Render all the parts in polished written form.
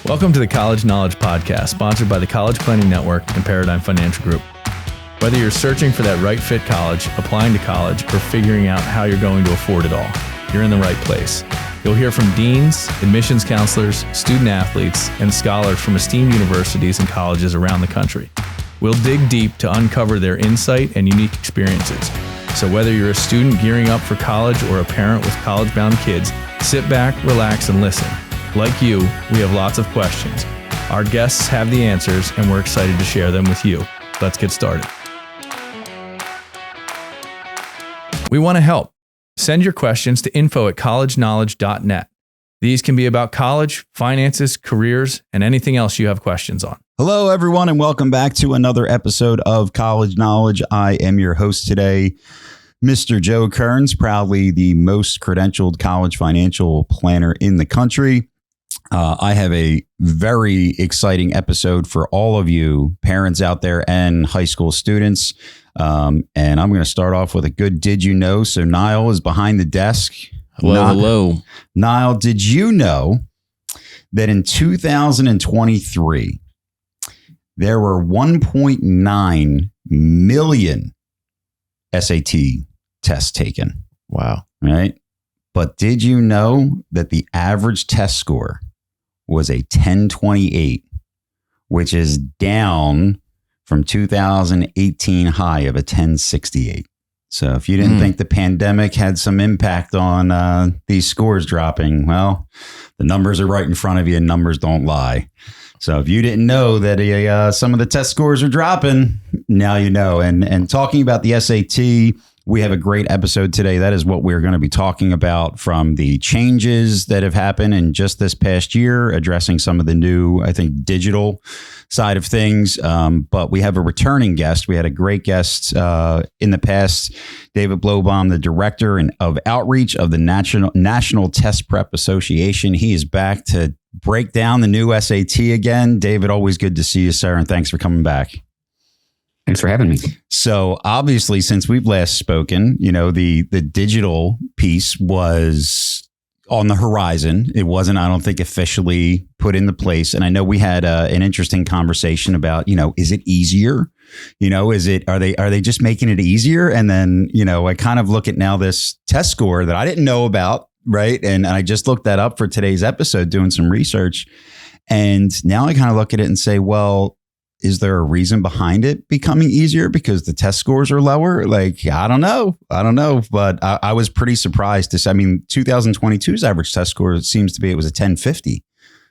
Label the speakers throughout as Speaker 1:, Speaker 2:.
Speaker 1: Welcome to the College Knowledge Podcast, sponsored by the College Planning Network and Paradigm Financial Group. Whether you're searching for that right fit college, applying to college, or figuring out how you're going to afford it all, you're in the right place. You'll hear from deans, admissions counselors, student athletes, and scholars from esteemed universities and colleges around the country. We'll dig deep to uncover their insight and unique experiences. So whether you're a student gearing up for college or a parent with college-bound kids, sit back, relax, and listen. Like you, we have lots of questions. Our guests have the answers, and we're excited to share them with you. Let's get started. We want to help. Send your questions to info@collegeknowledge.net. These can be about college, finances, careers, and anything else you have questions on.
Speaker 2: Hello, everyone, and welcome back to another episode of College Knowledge. I am your host today, Mr. Joe Kerins, proudly the most credentialed college financial planner in the country. I have a very exciting episode for all of you parents out there and high school students. And I'm going to start off with a good did you know? So Niall is behind the desk.
Speaker 3: Hello.
Speaker 2: Niall, did you know that in 2023, there were 1.9 million SAT tests taken?
Speaker 3: Wow.
Speaker 2: Right. But did you know that the average test score was a 1028, which is down from 2018 high of a 1068. So if you didn't think the pandemic had some impact on these scores dropping, well, the numbers are right in front of you and numbers don't lie. So if you didn't know that some of the test scores are dropping, now you know. And talking about the SAT, we have a great episode today. That is what we're going to be talking about, from the changes that have happened in just this past year, addressing some of the new, I think, digital side of things. But we have a returning guest. We had a great guest in the past, David Blobaum, the director of outreach of the National Test Prep Association. He is back to break down the new SAT again. David, always good to see you, sir, and thanks for coming back.
Speaker 3: Thanks for having me.
Speaker 2: So obviously, since we've last spoken, you know, the digital piece was on the horizon. It wasn't, I don't think, officially put into place. And I know we had an interesting conversation about, you know, is it easier? You know, are they just making it easier? And then, you know, I kind of look at now this test score that I didn't know about, right? And I just looked that up for today's episode, doing some research. And now I kind of look at it and say, well, is there a reason behind it becoming easier because the test scores are lower? Like, I don't know. But I was pretty surprised to see. I mean, 2022's average test score, it seems to be, it was a 1050.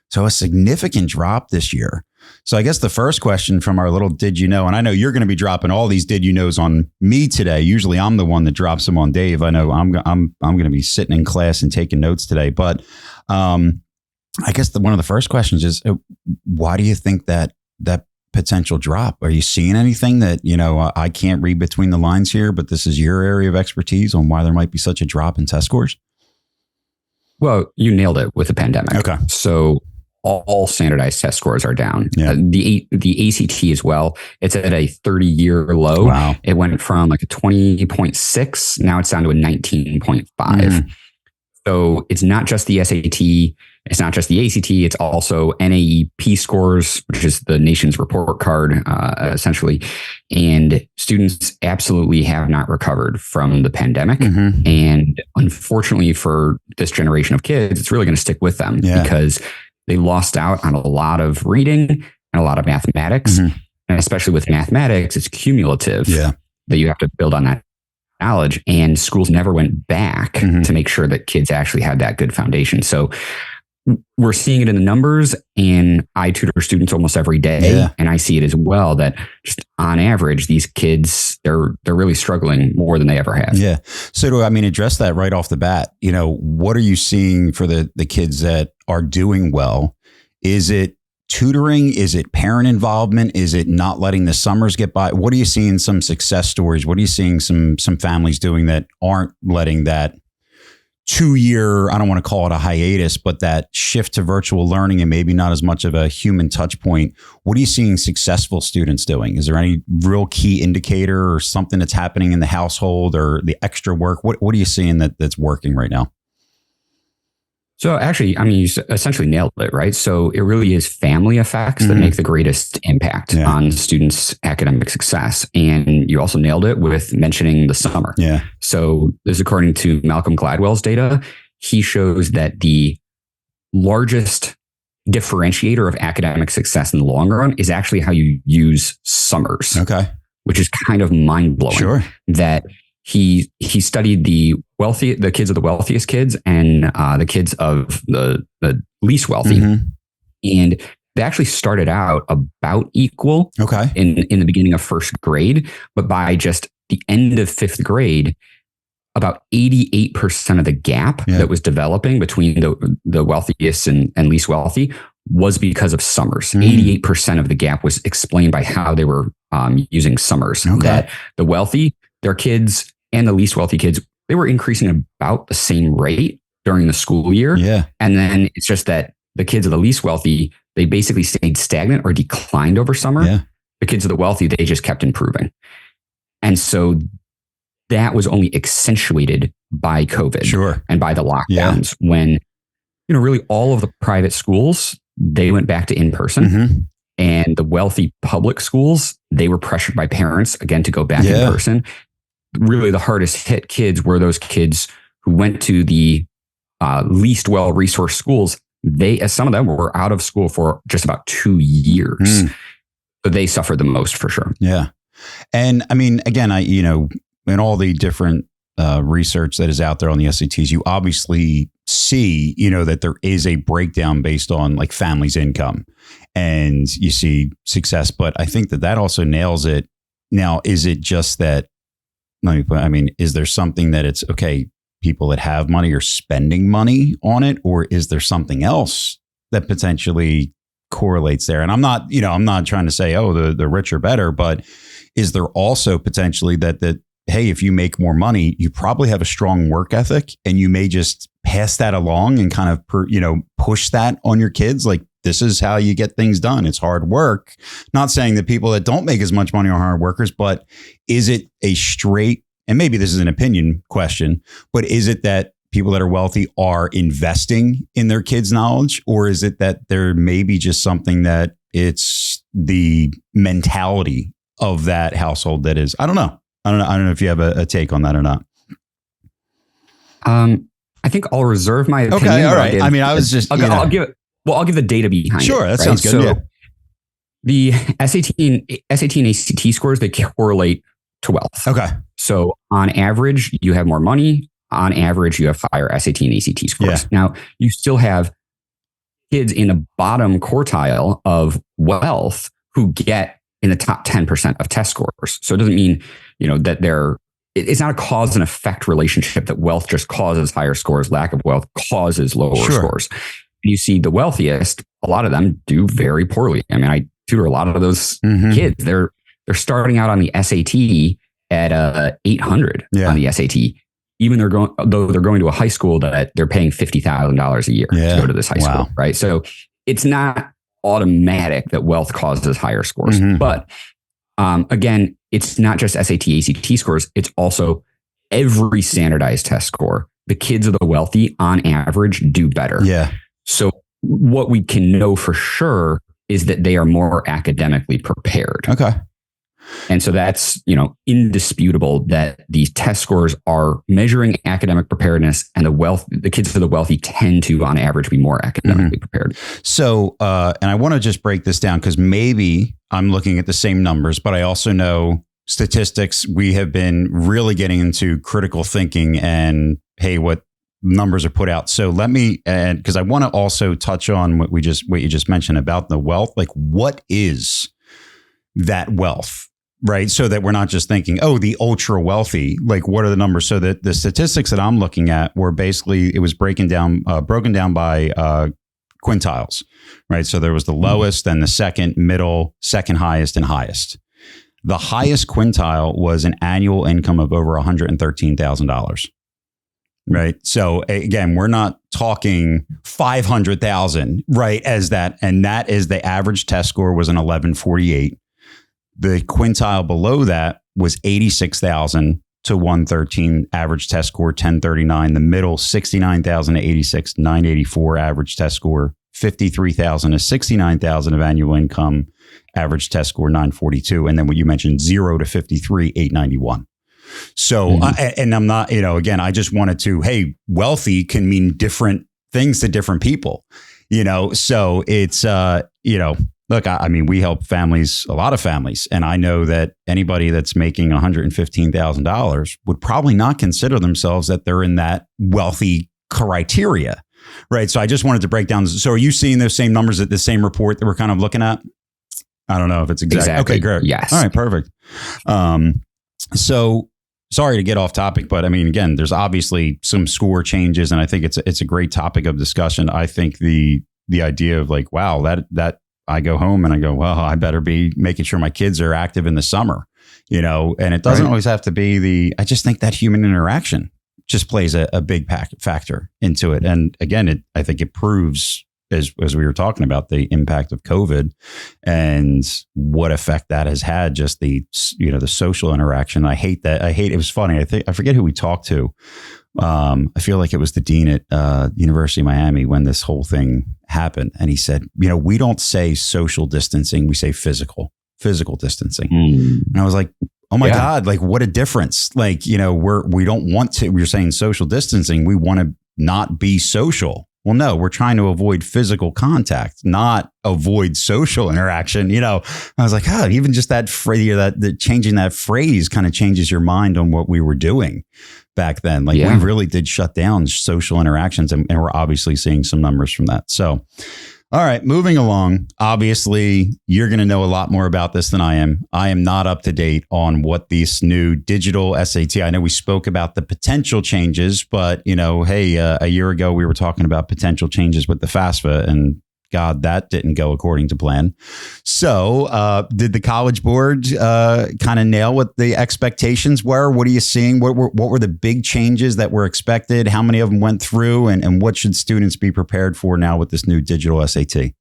Speaker 2: So a significant drop this year. So I guess the first question from our little did you know, and I know you're going to be dropping all these did you knows on me today. Usually I'm the one that drops them on Dave. I know I'm going to be sitting in class and taking notes today. But I guess one of the first questions is, why do you think that potential drop? Are you seeing anything that, you know, I can't read between the lines here, but this is your area of expertise on why there might be such a drop in test scores?
Speaker 3: Well, you nailed it with the pandemic.
Speaker 2: Okay.
Speaker 3: So all standardized test scores are down.
Speaker 2: Yeah.
Speaker 3: The ACT as well. It's at a 30-year low.
Speaker 2: Wow.
Speaker 3: It went from like a 20.6. Now it's down to a 19.5. So it's not just the SAT. It's not just the ACT. It's also NAEP scores, which is the nation's report card, essentially. And students absolutely have not recovered from the pandemic. And unfortunately for this generation of kids, it's really going to stick with them because they lost out on a lot of reading and a lot of mathematics. And especially with mathematics, it's cumulative that you have to build on that knowledge. And schools never went back to make sure that kids actually had that good foundation. So we're seeing it in the numbers, and I tutor students almost every day. And I see it as well, that just on average, these kids, they're really struggling more than they ever have.
Speaker 2: Yeah. So to, address that right off the bat, you know, what are you seeing for the kids that are doing well? Is it tutoring? Is it parent involvement? Is it not letting the summers get by? What are you seeing some success stories? What are you seeing some families doing that aren't letting that 2-year, I don't want to call it a hiatus, but that shift to virtual learning and maybe not as much of a human touch point? What are you seeing successful students doing? Is there any real key indicator or something that's happening in the household or the extra work? What are you seeing that's working right now?
Speaker 3: So actually, I mean, you essentially nailed it, right? So it really is family effects that make the greatest impact on students' academic success. And you also nailed it with mentioning the summer.
Speaker 2: Yeah.
Speaker 3: So this is according to Malcolm Gladwell's data. He shows that the largest differentiator of academic success in the long run is actually how you use summers.
Speaker 2: Okay.
Speaker 3: Which is kind of mind-blowing. Sure. That he studied the kids of the wealthiest kids and the kids of the least wealthy. And they actually started out about equal in the beginning of first grade. But by just the end of fifth grade, about 88% of the gap that was developing between the wealthiest and least wealthy was because of summers. 88% of the gap was explained by how they were using summers. That the wealthy, their kids, and the least wealthy kids, they were increasing about the same rate during the school year. Yeah. And then it's just that the kids of the least wealthy, they basically stayed stagnant or declined over summer. Yeah. The kids of the wealthy, they just kept improving. And so that was only accentuated by COVID and by the lockdowns when, really all of the private schools, they went back to in-person. And the wealthy public schools, they were pressured by parents, again, to go back in person. Really the hardest hit kids were those kids who went to the least well-resourced schools. Some of them were out of school for just about 2 years. So they suffered the most for sure.
Speaker 2: Yeah. And I mean, again, in all the different research that is out there on the SATs, you obviously see, that there is a breakdown based on like family's income and you see success. But I think that also nails it. Now, is it just that, is there something that it's okay, people that have money are spending money on it, or is there something else that potentially correlates there? And I'm not trying to say, oh, the rich are better, but is there also potentially that hey, if you make more money, you probably have a strong work ethic and you may just pass that along and kind of, push that on your kids. Like, this is how you get things done. It's hard work. Not saying that people that don't make as much money are hard workers, but is it a straight, and maybe this is an opinion question, but is it that people that are wealthy are investing in their kids' knowledge? Or is it that there may be just something that it's the mentality of that household that is, I don't know if you have a take on that or not.
Speaker 3: I think I'll reserve my opinion.
Speaker 2: Okay, all right. I'll
Speaker 3: give the data behind it.
Speaker 2: Sure, that sounds good.
Speaker 3: So the SAT and ACT scores, they correlate to wealth.
Speaker 2: Okay.
Speaker 3: So on average, you have more money. On average, you have higher SAT and ACT scores. Yeah. Now, you still have kids in the bottom quartile of wealth who get in the top 10% of test scores. So it doesn't mean, that it's not a cause and effect relationship that wealth just causes higher scores. Lack of wealth causes lower scores. You see the wealthiest, a lot of them do very poorly. I mean, I tutor a lot of those kids. They're starting out on the SAT at 800 on the SAT. Even they're going to a high school that they're paying $50,000 a year to go to this high school, right? So it's not automatic that wealth causes higher scores. But again, it's not just SAT, ACT scores. It's also every standardized test score. The kids of the wealthy, on average, do better. Yeah. So what we can know for sure is that they are more academically prepared. Okay. And so that's, indisputable that these test scores are measuring academic preparedness, and the kids of the wealthy tend to, on average, be more academically prepared.
Speaker 2: So, and I want to just break this down because maybe I'm looking at the same numbers, but I also know statistics. We have been really getting into critical thinking and, hey, what numbers are put out. So let me, and because I want to also touch on what you just mentioned about the wealth. Like, what is that wealth? Right. So that we're not just thinking, oh, the ultra wealthy, like what are the numbers? So that the statistics that I'm looking at were basically, it was broken down by quintiles, right? So there was the lowest, then the second, middle, second highest, and highest. The highest quintile was an annual income of over $113,000. Right. So again, we're not talking 500,000, right? As that, and that is the average test score was an 1148. The quintile below that was 86,000 to 113, average test score 1039. The middle 69,000 to 86, 984 average test score. 53,000 to 69,000 of annual income, average test score 942. And then what you mentioned, 0 to 53, 891. So, and I'm not, again, I just wanted to, hey, wealthy can mean different things to different people, so it's, look, I mean, we help families, a lot of families, and I know that anybody that's making $115,000 would probably not consider themselves that they're in that wealthy criteria, right? So I just wanted to break down. So are you seeing those same numbers at the same report that we're kind of looking at? I don't know if it's exactly. Okay, great.
Speaker 3: Yes.
Speaker 2: All right, perfect. So sorry to get off topic, but I mean, again, there's obviously some score changes, and I think it's a great topic of discussion. I think the idea of like, wow, that I go home and I go, well, I better be making sure my kids are active in the summer, and it doesn't always have to be I just think that human interaction just plays a big factor into it. And again, I think it proves, as we were talking about, the impact of COVID and what effect that has had, just the social interaction. I hate it was funny. I forget who we talked to. I feel like it was the dean at University of Miami when this whole thing happened. And he said, we don't say social distancing, we say physical distancing. And I was like, oh my God, like what a difference. Like, we don't want to, we're saying social distancing. We want to not be social. Well, no, we're trying to avoid physical contact, not avoid social interaction. I was like, even just that phrase, that changing that phrase kind of changes your mind on what we were doing back then. Like we really did shut down social interactions, and we're obviously seeing some numbers from that. So, all right, moving along. Obviously, you're going to know a lot more about this than I am. I am not up to date on what this new digital SAT. I know we spoke about the potential changes, but hey, a year ago we were talking about potential changes with the FAFSA, and God, that didn't go according to plan. So, did the College Board kind of nail what the expectations were? What are you seeing? What were the big changes that were expected? How many of them went through? And what should students be prepared for now with this new digital SAT?
Speaker 3: It's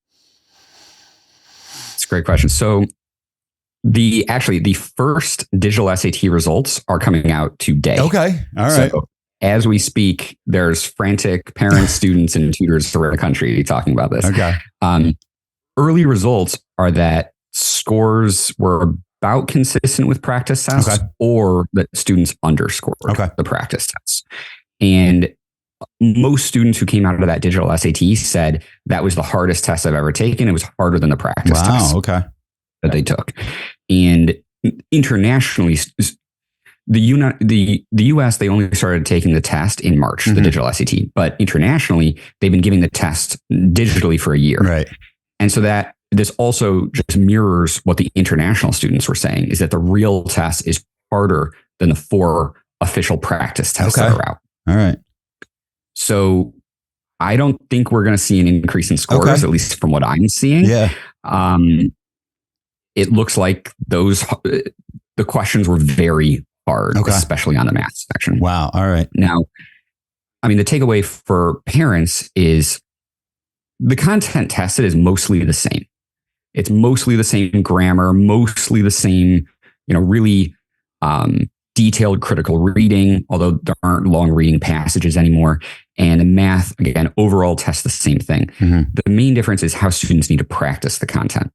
Speaker 3: a great question. So, the first digital SAT results are coming out today.
Speaker 2: Okay. All right.
Speaker 3: So, as we speak, there's frantic parents, students, and tutors around the country talking about this.
Speaker 2: Okay.
Speaker 3: Early results are that scores were about consistent with practice tests, or that students underscored the practice tests. And most students who came out of that digital SAT said that was the hardest test I've ever taken. It was harder than the practice test that they took. And internationally, the US, they only started taking the test in March, the digital SAT, but internationally, they've been giving the test digitally for a year.
Speaker 2: Right.
Speaker 3: And so that this also just mirrors what the international students were saying, is that the real test is harder than the 4 official practice tests that are out.
Speaker 2: All right.
Speaker 3: So I don't think we're going to see an increase in scores, at least from what I'm seeing.
Speaker 2: Yeah.
Speaker 3: It looks like the questions were very hard, especially on the math section.
Speaker 2: Wow. All right.
Speaker 3: Now, I mean, the takeaway for parents is the content tested is mostly the same. It's mostly the same grammar, mostly the same, really detailed critical reading, although there aren't long reading passages anymore. And the math, again, overall test the same thing. The main difference is how students need to practice the content.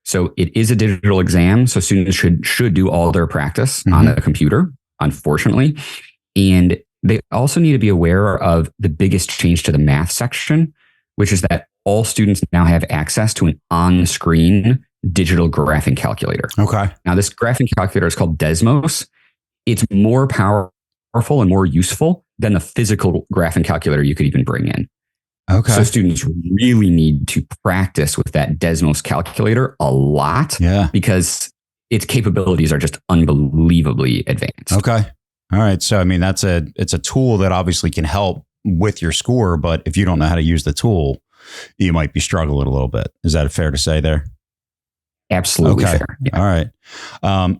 Speaker 3: So it is a digital exam. So students should do all their practice on a computer, unfortunately. And they also need to be aware of the biggest change to the math section, which is that all students now have access to an on-screen digital graphing calculator.
Speaker 2: Okay.
Speaker 3: Now, this graphing calculator is called Desmos. It's more powerful and more useful than the physical graphing calculator you could even bring in.
Speaker 2: Okay.
Speaker 3: So students really need to practice with that Desmos calculator a lot, because its capabilities are just unbelievably advanced.
Speaker 2: Okay. All right. So, I mean, it's a tool that obviously can help with your score, but if you don't know how to use the tool, you might be struggling a little bit. Is that fair to say there?
Speaker 3: Absolutely fair.
Speaker 2: Yeah. All right.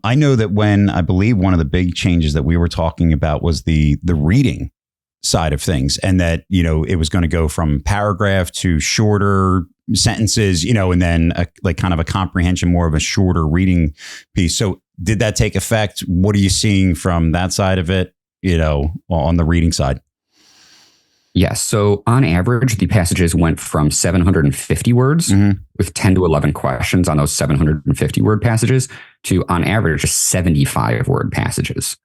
Speaker 2: I know that I believe one of the big changes that we were talking about was the reading side of things, and that, it was going to go from paragraph to shorter sentences, and then like kind of a comprehension, more of a shorter reading piece. So did that take effect? What are you seeing from that side of it, on the reading side?
Speaker 3: Yes. So on average, the passages went from 750 words with 10 to 11 questions on those 750 word passages to on average 75 word passages.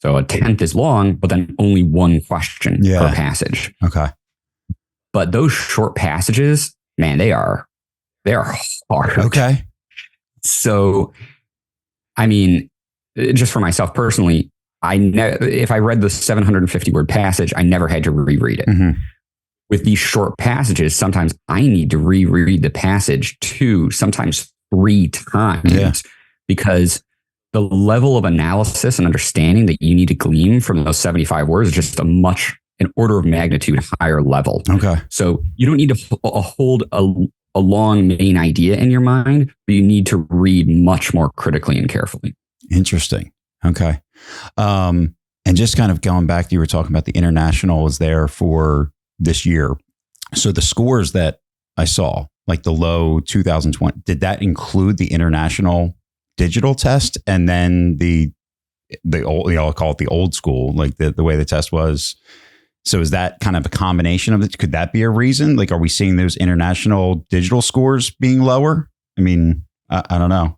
Speaker 3: So a tenth is long, but then only one question per passage.
Speaker 2: Okay.
Speaker 3: But those short passages, man, they are hard.
Speaker 2: Okay.
Speaker 3: So, I mean, just for myself personally, if I read the 750 word passage, I never had to reread it. With these short passages, sometimes I need to reread the passage 2, sometimes 3 times because the level of analysis and understanding that you need to glean from those 75 words is just an order of magnitude higher level.
Speaker 2: Okay.
Speaker 3: So you don't need to hold a long main idea in your mind, but you need to read much more critically and carefully.
Speaker 2: Interesting. Okay. And just kind of going back, you were talking about the international is there for this year. So the scores that I saw, like the low 2020, did that include the international digital test? And then the old, I'll call it the old school, like the way the test was. So is that kind of a combination of it? Could that be a reason? Like, are we seeing those international digital scores being lower? I mean, I don't know.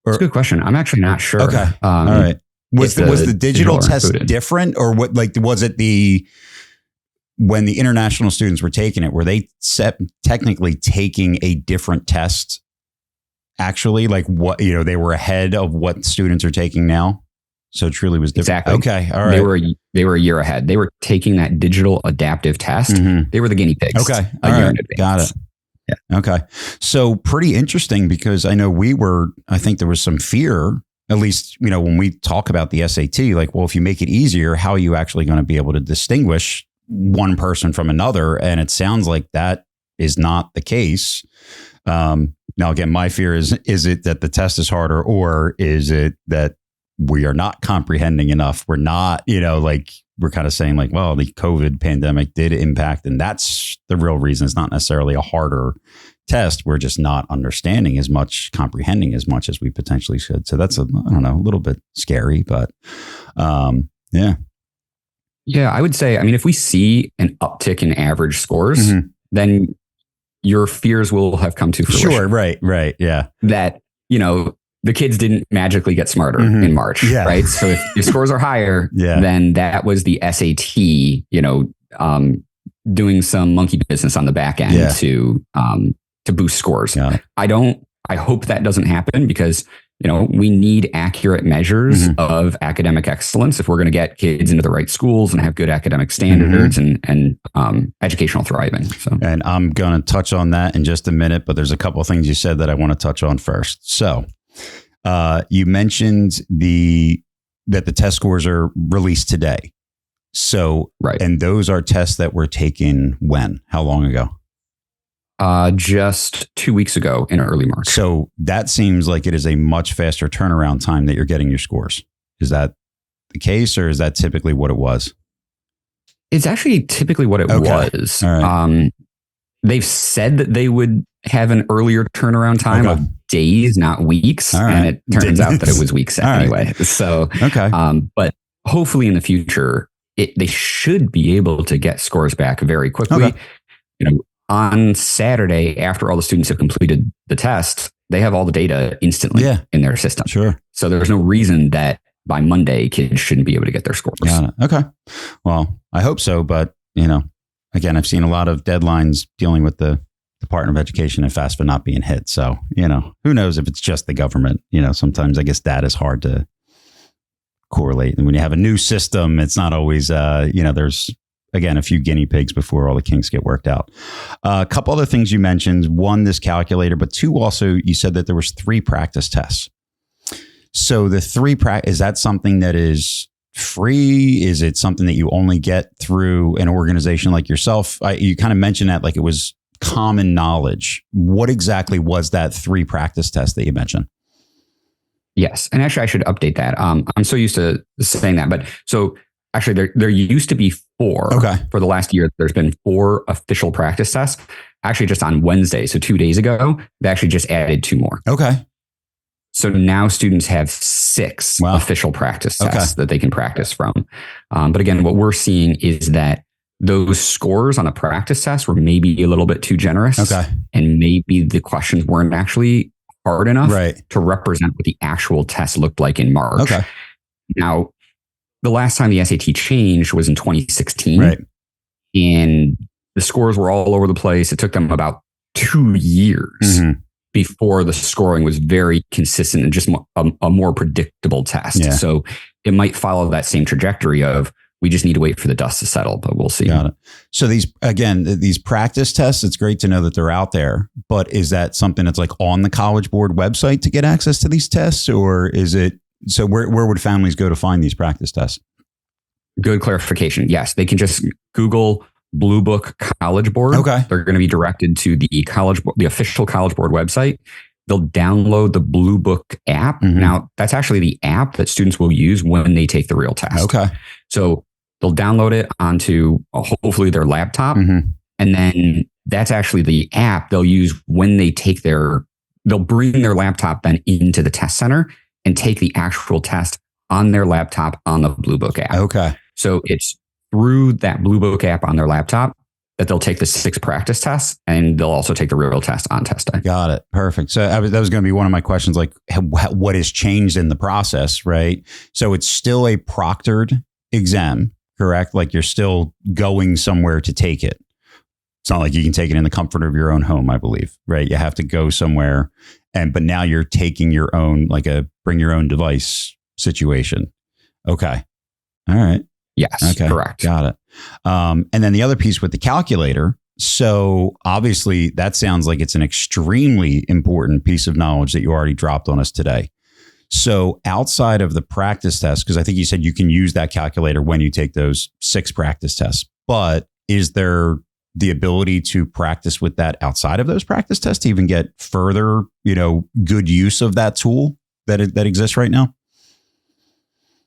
Speaker 3: That's a good question. I'm actually not sure.
Speaker 2: Okay. All right. Was the digital test different, or what? Like, was it when the international students were taking it, were they technically taking a different test? Actually, like what, they were ahead of what students are taking now. So it truly was different.
Speaker 3: Exactly.
Speaker 2: Okay. All right.
Speaker 3: They were a year ahead. They were taking that digital adaptive test. They were the guinea pigs.
Speaker 2: Okay.
Speaker 3: A year in advance.
Speaker 2: Got it. Yeah. Okay. So pretty interesting, because I know I think there was some fear, at least, when we talk about the SAT, like, well, if you make it easier, how are you actually going to be able to distinguish one person from another? And it sounds like that is not the case. Now, again, my fear is it that the test is harder, or is it that we are not comprehending enough? We're not, we're kind of saying like, well, the COVID pandemic did impact, and that's the real reason. It's not necessarily a harder test. We're just not understanding as much, comprehending as much as we potentially should. So that's a little bit scary, but yeah.
Speaker 3: Yeah, I would say, if we see an uptick in average scores, then your fears will have come to fruition.
Speaker 2: Sure. Right. Yeah.
Speaker 3: That, the kids didn't magically get smarter in March, right? So if your scores are higher, then that was the SAT, doing some monkey business on the back end to boost scores. Yeah. I hope that doesn't happen, because, we need accurate measures of academic excellence if we're going to get kids into the right schools and have good academic standards and educational thriving. So,
Speaker 2: and I'm going to touch on that in just a minute, but there's a couple of things you said that I want to touch on first. So, you mentioned that the test scores are released today. So,
Speaker 3: right.
Speaker 2: And those are tests that were taken when? How long ago?
Speaker 3: Just 2 weeks ago in early March.
Speaker 2: So that seems like it is a much faster turnaround time that you're getting your scores. Is that the case, or is that typically what it was?
Speaker 3: It's actually typically what it was.
Speaker 2: All right.
Speaker 3: They've said that they would have an earlier turnaround time of days, not weeks. Right. And it turns out that it was weeks anyway. Right. So, but hopefully in the future, they should be able to get scores back very quickly. Okay. On Saturday, after all the students have completed the test, they have all the data instantly in their system.
Speaker 2: Sure.
Speaker 3: So there's no reason that by Monday, kids shouldn't be able to get their scores.
Speaker 2: Got it. Okay. Well, I hope so. But, again, I've seen a lot of deadlines dealing with the Department of Education and FAFSA not being hit. So, who knows if it's just the government. Sometimes I guess that is hard to correlate. And when you have a new system, it's not always, there's, again, a few guinea pigs before all the kinks get worked out. A couple other things you mentioned. One, this calculator, but two, also, you said that there was 3 practice tests. So the 3 is that something that is free? Is it something that you only get through an organization like yourself? You kind of mentioned that like it was common knowledge. What exactly was that 3 practice test that you mentioned?
Speaker 3: Yes. And actually, I should update that. I'm so used to saying that. But so actually, there used to be 4.
Speaker 2: Okay.
Speaker 3: For the last year, there's been 4 official practice tests. Actually, just on Wednesday, so 2 days ago, they actually just added 2 more.
Speaker 2: Okay.
Speaker 3: So now students have 6 official practice tests that they can practice from. But again, what we're seeing is that those scores on a practice test were maybe a little bit too generous. And maybe the questions weren't actually hard enough to represent what the actual test looked like in March. Now, the last time the SAT changed was in 2016. And the scores were all over the place. It took them about 2 years before the scoring was very consistent and just a more predictable test. So it might follow that same trajectory of, we just need to wait for the dust to settle, but we'll see.
Speaker 2: Got it. So these practice tests, it's great to know that they're out there, but is that something that's like on the College Board website to get access to these tests, or is it, so where would families go to find these practice tests?
Speaker 3: Good clarification. Yes, they can just Google Blue Book College Board. They're going to be directed to the official College Board website. They'll download the Blue Book app. Now, that's actually the app that students will use when they take the real test. So they'll download it onto hopefully their laptop. And then that's actually the app they'll use when they take they'll bring their laptop then into the test center and take the actual test on their laptop on the Blue Book app. So it's through that Blue Book app on their laptop that they'll take the 6 practice tests, and they'll also take the real test on test day.
Speaker 2: Got it. Perfect. So that was going to be one of my questions, like what has changed in the process, right? So it's still a proctored exam, correct? Like you're still going somewhere to take it. It's not like you can take it in the comfort of your own home, I believe, right? You have to go somewhere, but now you're taking your own, like a bring your own device situation. Okay. All right.
Speaker 3: Yes, correct.
Speaker 2: Got it. And then the other piece with the calculator. So obviously that sounds like it's an extremely important piece of knowledge that you already dropped on us today. So outside of the practice test, because I think you said you can use that calculator when you take those 6 practice tests, but is there the ability to practice with that outside of those practice tests to even get further, good use of that tool that exists right now?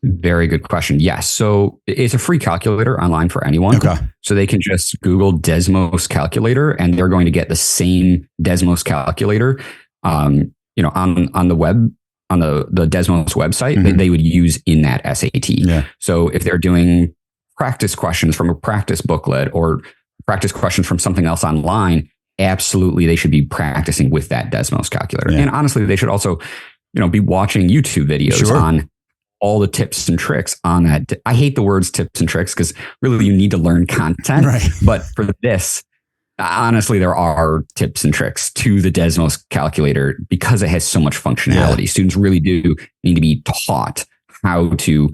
Speaker 3: Very good question. Yes. So it's a free calculator online for anyone. So they can just Google Desmos calculator and they're going to get the same Desmos calculator, on the web, on the Desmos website that they would use in that SAT. So if they're doing practice questions from a practice booklet or practice questions from something else online, absolutely they should be practicing with that Desmos calculator. And honestly, they should also, be watching YouTube videos on all the tips and tricks on that. I hate the words tips and tricks because really you need to learn content. But for this, honestly, there are tips and tricks to the Desmos calculator because it has so much functionality. Students really do need to be taught how to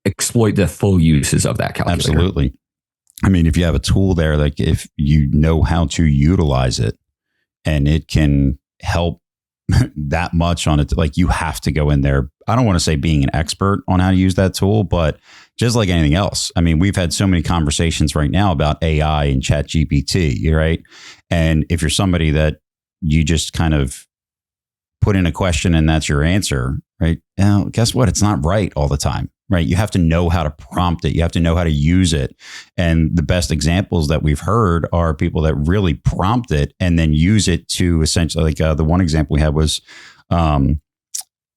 Speaker 3: exploit the full uses of that calculator.
Speaker 2: Absolutely. I mean, if you have a tool there, like if you know how to utilize it and it can help that much on it, like you have to go in there. I don't want to say being an expert on how to use that tool, but just like anything else. I mean, we've had so many conversations right now about AI and ChatGPT, right? And if you're somebody that you just kind of put in a question and that's your answer, right? Now, guess what? It's not right all the time, right? You have to know how to prompt it. You have to know how to use it. And the best examples that we've heard are people that really prompt it and then use it to essentially, like the one example we had was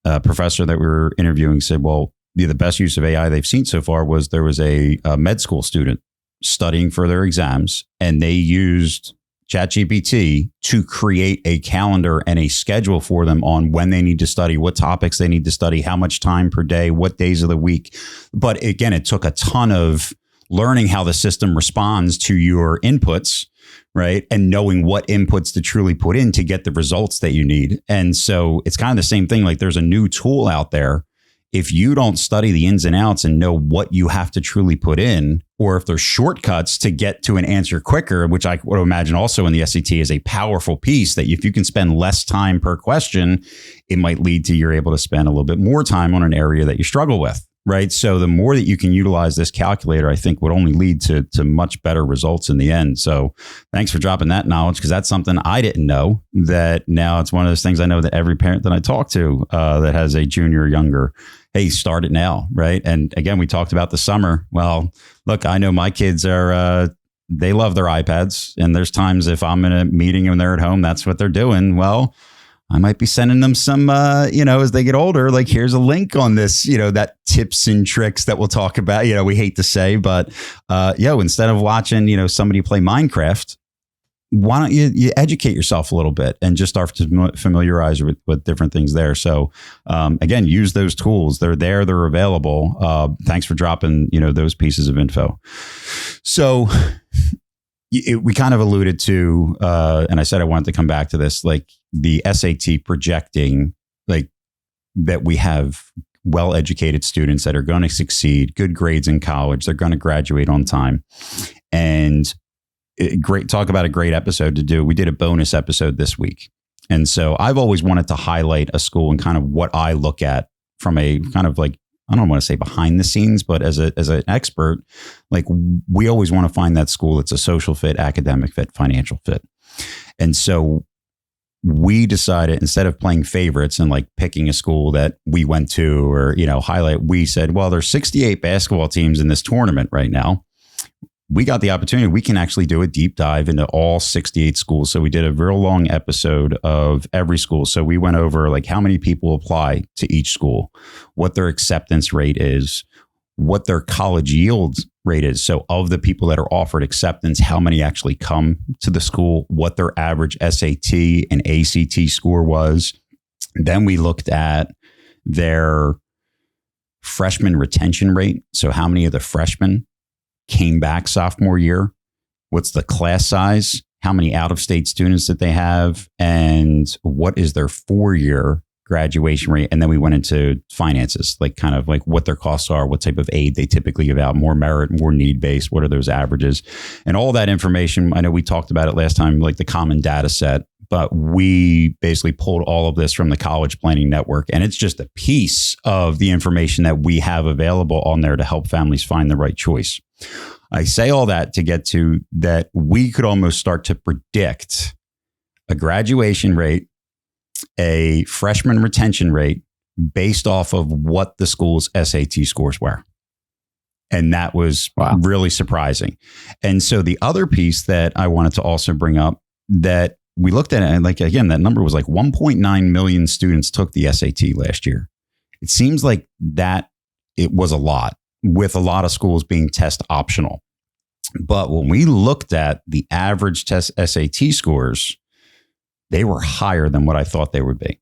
Speaker 2: a professor that we were interviewing said, well, the best use of AI they've seen so far was there was a med school student studying for their exams and they used ChatGPT to create a calendar and a schedule for them on when they need to study, what topics they need to study, how much time per day, what days of the week. But again, it took a ton of learning how the system responds to your inputs, right? And knowing what inputs to truly put in to get the results that you need. And so it's kind of the same thing. Like there's a new tool out there. If you don't study the ins and outs and know what you have to truly put in, or if there's shortcuts to get to an answer quicker, which I would imagine also in the SAT is a powerful piece that if you can spend less time per question, it might lead to you're able to spend a little bit more time on an area that you struggle with, right? So the more that you can utilize this calculator, I think would only lead to much better results in the end. So thanks for dropping that knowledge, because that's something I didn't know, that now it's one of those things I know that every parent that I talk to that has a junior or younger, hey, start it now, right? And again, we talked about the summer. Well, look, I know my kids are, they love their iPads. And there's times if I'm in a meeting and they're at home, that's what they're doing. Well, I might be sending them some, as they get older, like here's a link on this, that tips and tricks that we'll talk about, we hate to say, but, instead of watching, somebody play Minecraft, why don't you educate yourself a little bit and just start to familiarize with different things there. So, again, use those tools. They're there. They're available. Thanks for dropping, those pieces of info. So we kind of alluded to, and I said I wanted to come back to this, like the SAT projecting, like that we have well-educated students that are going to succeed, good grades in college. They're going to graduate on time. And talk about a great episode to do. We did a bonus episode this week. And so I've always wanted to highlight a school and kind of what I look at from a kind of like, I don't want to say behind the scenes, but as an expert, like we always want to find that school that's a social fit, academic fit, financial fit. And so we decided, instead of playing favorites and like picking a school that we went to or, highlight, we said, well, there's 68 basketball teams in this tournament right now. We got the opportunity. We can actually do a deep dive into all 68 schools. So we did a real long episode of every school. So we went over like how many people apply to each school, what their acceptance rate is, what their college yield rate is. So of the people that are offered acceptance, how many actually come to the school, what their average SAT and ACT score was. Then we looked at their freshman retention rate. So how many of the freshmen came back sophomore year? What's the class size? How many out-of-state students did they have? And what is their 4-year graduation rate? And then we went into finances, like kind of like what their costs are, what type of aid they typically give out, more merit, more need-based, what are those averages? And all that information, I know we talked about it last time, like the common data set, but we basically pulled all of this from the College Planning Network. And it's just a piece of the information that we have available on there to help families find the right choice. I say all that to get to that we could almost start to predict a graduation rate, a freshman retention rate based off of what the school's SAT scores were. And that was really surprising. And so the other piece that I wanted to also bring up that we looked at it, and like, again, that number was like 1.9 million students took the SAT last year. It seems like that it was a lot, with a lot of schools being test optional. But when we looked at the average test SAT scores, they were higher than what I thought they would be.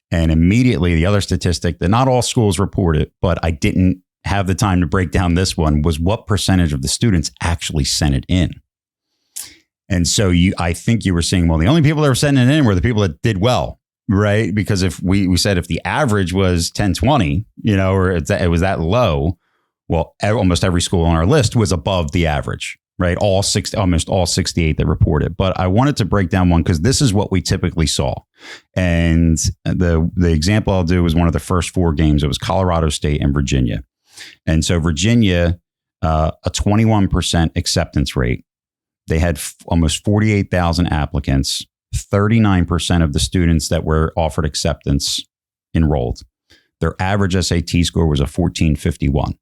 Speaker 2: And immediately the other statistic that not all schools report it, but I didn't have the time to break down this one, was what percentage of the students actually sent it in. And so I think you were saying, well, the only people that were sending it in were the people that did well, right? Because if we said if the average was 10, 20, or it was that low, well, almost every school on our list was above the average, right? Almost all 68 that reported. But I wanted to break down one because this is what we typically saw. And the example I'll do was one of the first 4 games. It was Colorado State and Virginia. And so Virginia, a 21% acceptance rate. They had almost 48,000 applicants. 39% of the students that were offered acceptance enrolled. Their average SAT score was a 1451.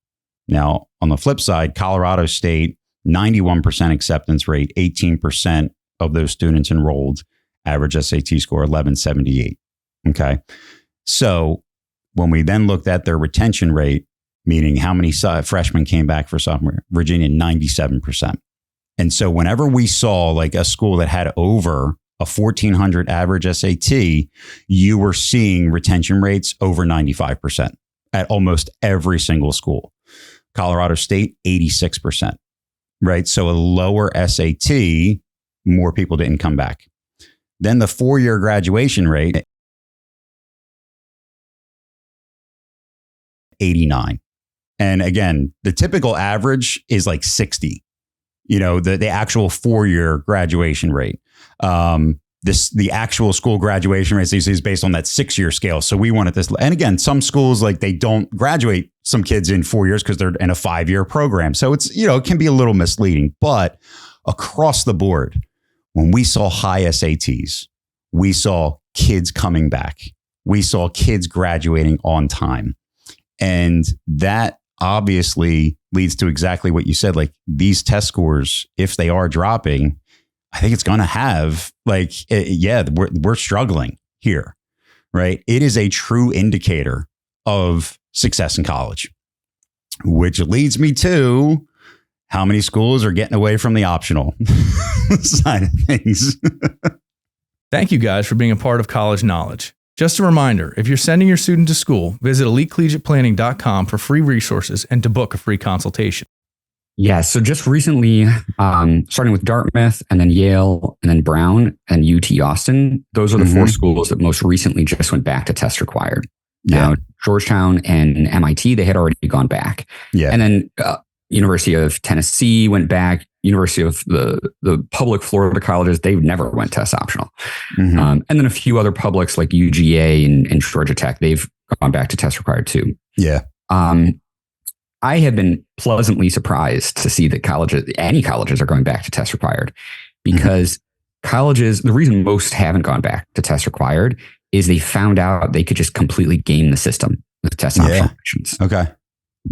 Speaker 2: Now, on the flip side, Colorado State, 91% acceptance rate, 18% of those students enrolled, average SAT score 1178. Okay. So when we then looked at their retention rate, meaning how many freshmen came back for sophomore, Virginia, 97%. And so whenever we saw like a school that had over a 1400 average SAT, you were seeing retention rates over 95% at almost every single school. Colorado State, 86%, right? So a lower SAT, more people didn't come back. Then the 4-year graduation rate, 89. And again, the typical average is like 60, the actual 4-year graduation rate. The actual school graduation rate is based on that 6-year scale. So we wanted this. And again, some schools, like they don't graduate some kids in 4 years because they're in a 5-year program. So it's, it can be a little misleading, but across the board, when we saw high SATs, we saw kids coming back. We saw kids graduating on time. And that obviously leads to exactly what you said. Like these test scores, if they are dropping, I think it's going to have we're struggling here, right? It is a true indicator of success in college, which leads me to how many schools are getting away from the optional side of things.
Speaker 1: Thank you guys for being a part of College Knowledge. Just a reminder, if you're sending your student to school, visit elitecollegiateplanning.com for free resources and to book a free consultation.
Speaker 3: Yeah. So just recently, starting with Dartmouth and then Yale and then Brown and UT Austin, those are the four schools that most recently just went back to test required.
Speaker 2: Yeah.
Speaker 3: Now, Georgetown and MIT, they had already gone back.
Speaker 2: Yeah.
Speaker 3: And then University of Tennessee went back. University of the public Florida colleges, they never went test optional. And then a few other publics like UGA and Georgia Tech, they've gone back to test required too.
Speaker 2: Yeah.
Speaker 3: I have been pleasantly surprised to see that any colleges are going back to test required, because colleges, the reason most haven't gone back to test required is they found out they could just completely game the system with test optional options.
Speaker 2: Okay.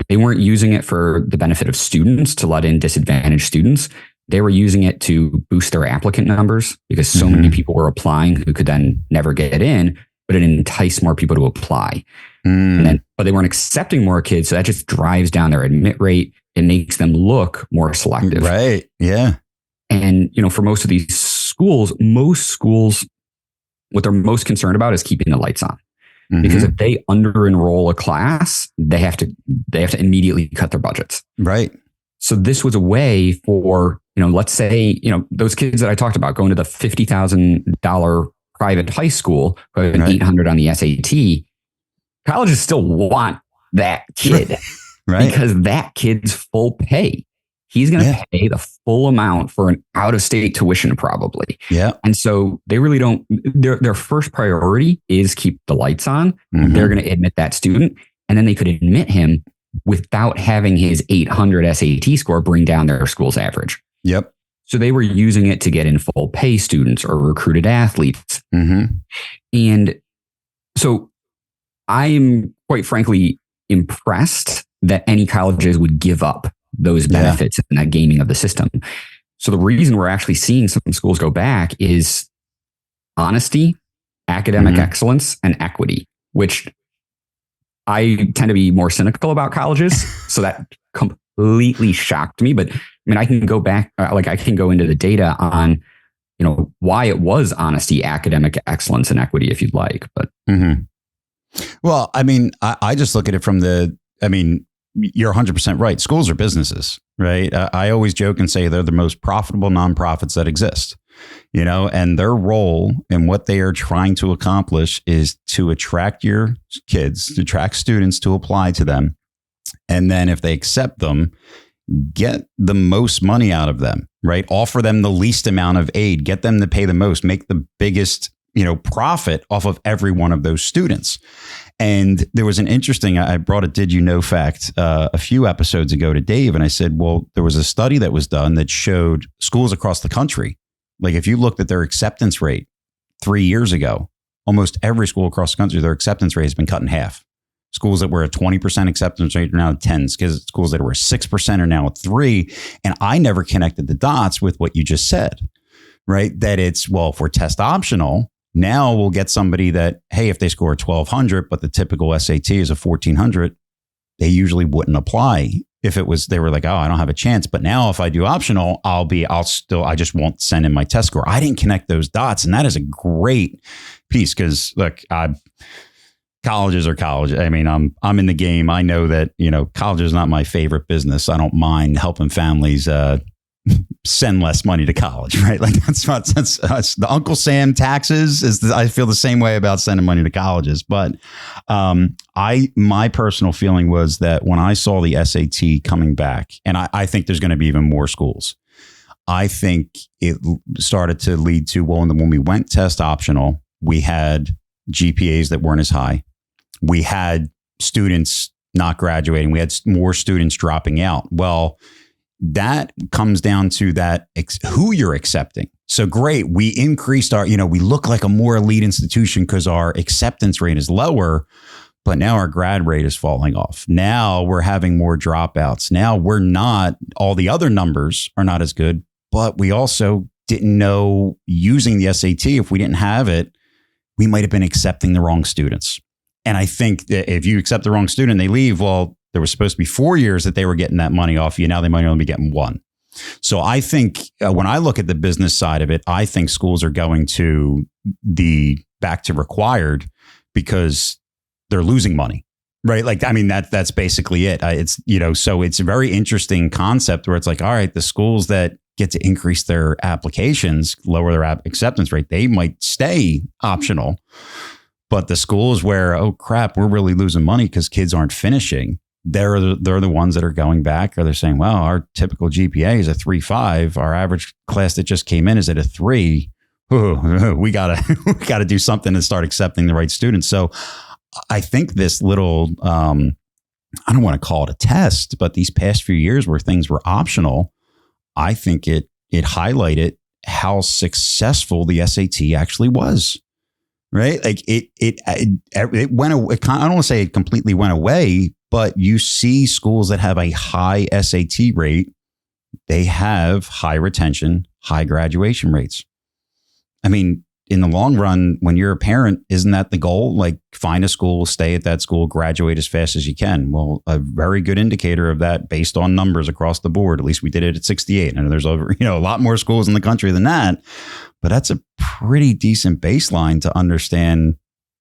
Speaker 3: They weren't using it for the benefit of students to let in disadvantaged students. They were using it to boost their applicant numbers because so many people were applying who could then never get in, but it enticed more people to apply. But they weren't accepting more kids. So that just drives down their admit rate. It makes them look more selective.
Speaker 2: Right. Yeah.
Speaker 3: And, for most of these schools, what they're most concerned about is keeping the lights on. Because if they under enroll a class, they have to immediately cut their budgets.
Speaker 2: Right.
Speaker 3: So this was a way for, let's say, those kids that I talked about going to the $50,000 private high school, who have an 800 on the SAT, colleges still want that kid because that kid's full pay. He's going to pay the full amount for an out-of-state tuition probably.
Speaker 2: Yeah.
Speaker 3: And so they really don't, their first priority is keep the lights on. They're going to admit that student, and then they could admit him without having his 800 SAT score bring down their school's average.
Speaker 2: Yep.
Speaker 3: So they were using it to get in full pay students or recruited athletes. And so I am quite frankly impressed that any colleges would give up those benefits and that gaming of the system. So the reason we're actually seeing some schools go back is honesty, academic excellence, and equity, which I tend to be more cynical about colleges. So that completely shocked me. But I mean, I can go back, I can go into the data on, why it was honesty, academic excellence, and equity if you'd like. But
Speaker 2: well, I mean, I just look at it from you're 100% right. Schools are businesses, right? I always joke and say they're the most profitable nonprofits that exist, and their role and what they are trying to accomplish is to attract your kids, to attract students to apply to them. And then if they accept them, get the most money out of them, right? Offer them the least amount of aid, get them to pay the most, make the biggest profit off of every one of those students. And there was an interesting, I brought a did you know fact a few episodes ago to Dave. And I said, well, there was a study that was done that showed schools across the country. Like if you looked at their acceptance rate 3 years ago, almost every school across the country, their acceptance rate has been cut in half. Schools that were at 20% acceptance rate are now at 10. Schools that were 6% are now at 3%. And I never connected the dots with what you just said, right? That it's, well, if we're test optional, now we'll get somebody that, hey, if they score 1,200, but the typical SAT is a 1,400, they usually wouldn't apply if it was, they were like, oh, I don't have a chance. But now if I do optional, I just won't send in my test score. I didn't connect those dots. And that is a great piece because look, colleges are college. I mean, I'm in the game. I know that, college is not my favorite business. I don't mind helping families, send less money to college, right? Like that's the Uncle Sam taxes I feel the same way about sending money to colleges. But my personal feeling was that when I saw the SAT coming back, and I think there's going to be even more schools, I think it started to lead to, well, when we went test optional, we had GPAs that weren't as high. We had students not graduating. We had more students dropping out. Well, that comes down to who you're accepting. So great. We increased we look like a more elite institution because our acceptance rate is lower, but now our grad rate is falling off. Now we're having more dropouts. Now all the other numbers are not as good, but we also didn't know using the SAT, if we didn't have it, we might have been accepting the wrong students. And I think that if you accept the wrong student, they leave. Well, there was supposed to be 4 years that they were getting that money off you. Now they might only be getting 1. So I think when I look at the business side of it, I think schools are going to the back to required because they're losing money. Right. Like, I mean, that's basically it. It's, so it's a very interesting concept where it's like, all right, the schools that get to increase their applications, lower their acceptance rate, they might stay optional. But the schools where, oh, crap, we're really losing money because kids aren't finishing. They're the ones that are going back, or they're saying, well, our typical GPA is a 3.5. Our average class that just came in is at a 3. Ooh, we gotta do something to start accepting the right students. So I think this little, I don't want to call it a test, but these past few years where things were optional, I think it highlighted how successful the SAT actually was. Right? Like it went away. I don't want to say it completely went away, but you see schools that have a high SAT rate, they have high retention, high graduation rates. I mean, in the long run, when you're a parent, isn't that the goal? Like, find a school, stay at that school, graduate as fast as you can. Well, a very good indicator of that based on numbers across the board, at least we did it at 68. And there's over, a lot more schools in the country than that. But that's a pretty decent baseline to understand,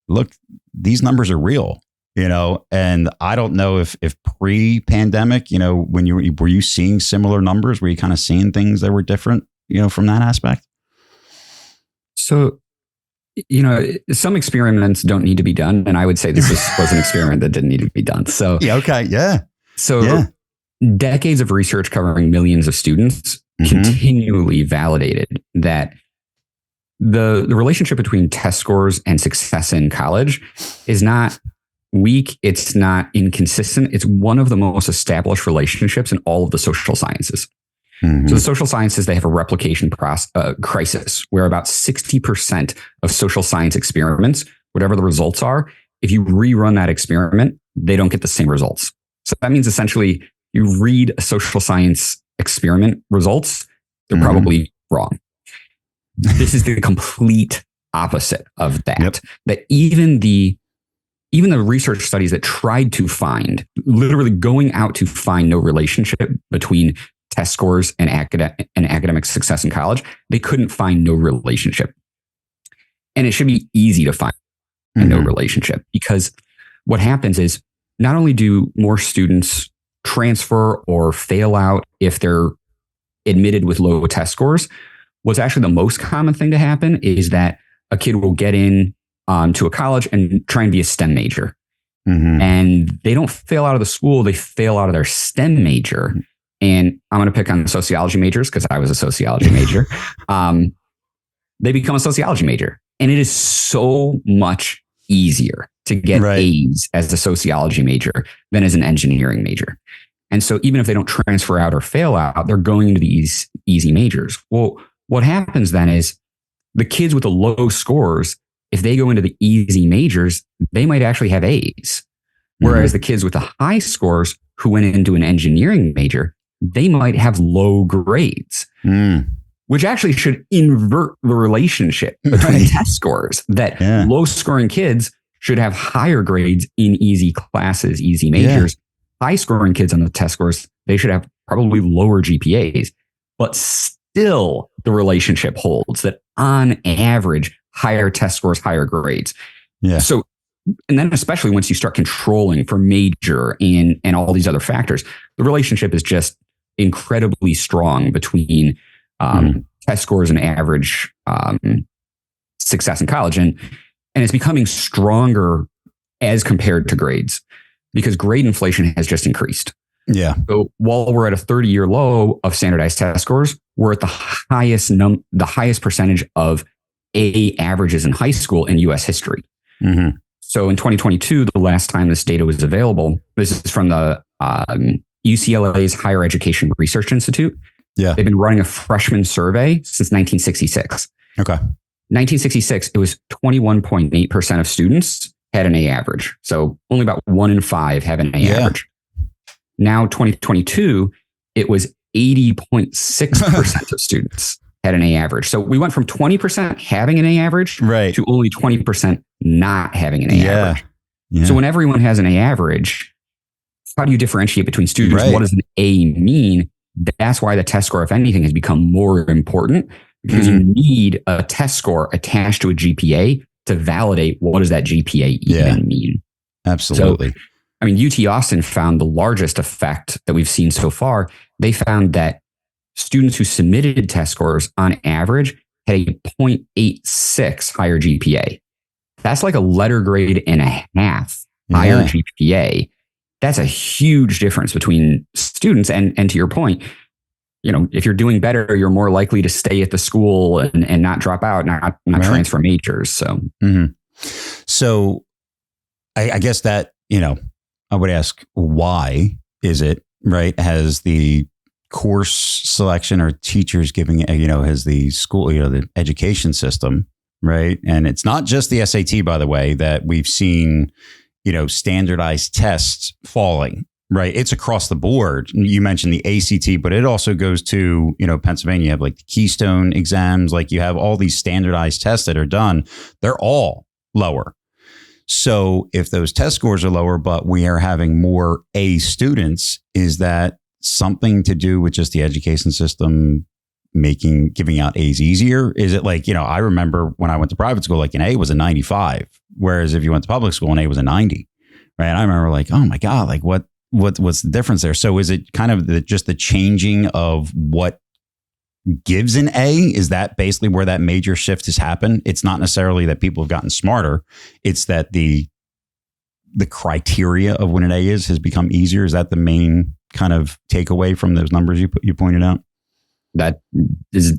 Speaker 2: look, these numbers are real, and I don't know if pre-pandemic, when were you seeing similar numbers? Were you kind of seeing things that were different, from that aspect?
Speaker 3: So, some experiments don't need to be done. And I would say this was an experiment that didn't need to be done. So,
Speaker 2: yeah. Okay. Yeah.
Speaker 3: So decades of research covering millions of students continually validated that the relationship between test scores and success in college is not weak. It's not inconsistent. It's one of the most established relationships in all of the social sciences. So the social sciences, they have a replication crisis where about 60% of social science experiments, whatever the results are, if you rerun that experiment, they don't get the same results. So that means essentially you read a social science experiment results, they're probably wrong. This is the complete opposite of that.
Speaker 2: Yep.
Speaker 3: That even the research studies that tried to find, literally going out to find no relationship between test scores and academic success in college, they couldn't find no relationship. And it should be easy to find no relationship, because what happens is not only do more students transfer or fail out if they're admitted with low test scores, what's actually the most common thing to happen is that a kid will get in to a college and try and be a STEM major. And they don't fail out of the school, they fail out of their STEM major. And I'm going to pick on sociology majors because I was a sociology major. They become a sociology major. And it is so much easier to get A's as a sociology major than as an engineering major. And so even if they don't transfer out or fail out, they're going into these easy majors. Well, what happens then is the kids with the low scores, if they go into the easy majors, they might actually have A's. Whereas the kids with the high scores who went into an engineering major, they might have low grades, which actually should invert the relationship between test scores, that low scoring kids should have higher grades in easy classes, easy majors. High scoring kids on the test scores, they should have probably lower GPAs, but still the relationship holds that on average, higher test scores, higher grades. Yeah. So, and then especially once you start controlling for major and all these other factors, the relationship is just incredibly strong between test scores and average success in college. And it's becoming stronger as compared to grades, because grade inflation has just increased.
Speaker 2: Yeah.
Speaker 3: So while we're at a 30-year low of standardized test scores, we're at the highest percentage of A averages in high school in U.S. history. So in 2022, the last time this data was available, this is from the UCLA's Higher Education Research Institute. Yeah. They've been running a freshman survey since 1966.
Speaker 2: Okay.
Speaker 3: 1966, it was 21.8% of students had an A average. So only about 1 in 5 have an A average. Now, 2022, it was 80.6% of students had an A average. So we went from 20% having an A average to only 20% not having an A average. Yeah. So when everyone has an A average, how do you differentiate between students? What does an A mean? That's why the test score, if anything, has become more important, because you need a test score attached to a GPA to validate what does that GPA even mean.
Speaker 2: Absolutely.
Speaker 3: So, I mean, UT Austin found the largest effect that we've seen so far. They found that students who submitted test scores on average had a 0.86 higher GPA. That's like a letter grade and a half higher GPA. That's a huge difference between students. And to your point, if you're doing better, you're more likely to stay at the school and not drop out, not transfer majors. So,
Speaker 2: so I guess that, I would ask, why is it, right? Has the course selection or teachers giving, has the school, the education system, right? And it's not just the SAT, by the way, that we've seen, standardized tests falling, right? It's across the board. You mentioned the ACT, but it also goes to, Pennsylvania. You have like the Keystone exams, like you have all these standardized tests that are done. They're all lower. So if those test scores are lower, but we are having more A students, is that something to do with just the education system giving out A's easier? Is it like, I remember when I went to private school, like an A was a 95, whereas if you went to public school, an A was a 90, right? And I remember like, oh my God, like what's the difference there? So is it kind of just the changing of what gives an A? Is that basically where that major shift has happened? It's not necessarily that people have gotten smarter. It's that the criteria of what an A has become easier. Is that the main kind of takeaway from those numbers you pointed out?
Speaker 3: That is,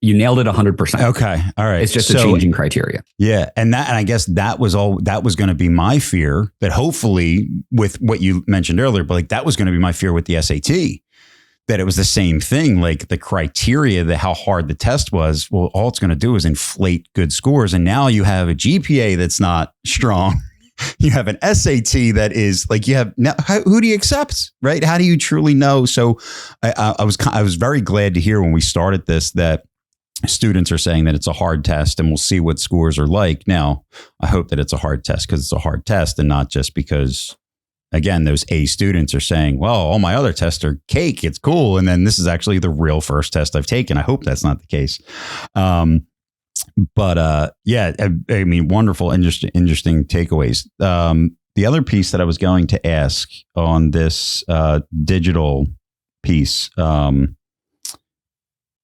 Speaker 3: you nailed it 100%.
Speaker 2: Okay. All right.
Speaker 3: It's just a changing criteria.
Speaker 2: Yeah. And I guess that was going to be my fear, that hopefully with what you mentioned earlier, but like that was going to be my fear with the SAT, that it was the same thing. Like the criteria, how hard the test was, well, all it's going to do is inflate good scores. And now you have a GPA that's not strong. You have an SAT that is like, you have now, who do you accept, right? How do you truly know? So I was very glad to hear when we started this that students are saying that it's a hard test and we'll see what scores are like. Now, I hope that it's a hard test because it's a hard test and not just because, again, those A students are saying, well, all my other tests are cake. It's cool. And then this is actually the real first test I've taken. I hope that's not the case. But yeah, I mean, wonderful, interesting takeaways. The other piece that I was going to ask on this digital piece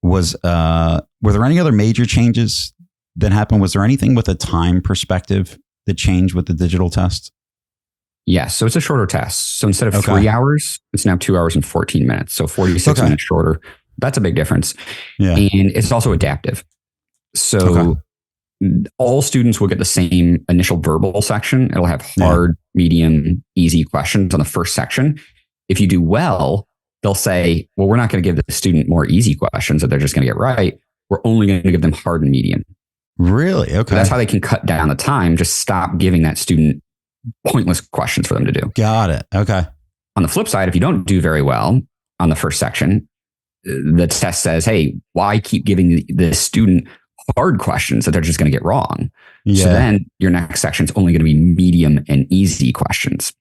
Speaker 2: was, were there any other major changes that happened? Was there anything with a time perspective that changed with the digital test?
Speaker 3: Yes. So it's a shorter test. So instead of 3 hours, it's now 2 hours and 14 minutes. So 46 minutes shorter. That's a big difference. Yeah. And it's also adaptive. So all students will get the same initial verbal section. It'll have hard, medium, easy questions on the first section. If you do well, they'll say, well, we're not going to give the student more easy questions that they're just going to get right. We're only going to give them hard and medium.
Speaker 2: Really? Okay.
Speaker 3: So that's how they can cut down the time. Just stop giving that student pointless questions for them to do.
Speaker 2: Got it. Okay.
Speaker 3: On the flip side, if you don't do very well on the first section, the test says, hey, why keep giving the student hard questions that they're just going to get wrong? Yeah. So then your next section is only going to be medium and easy questions.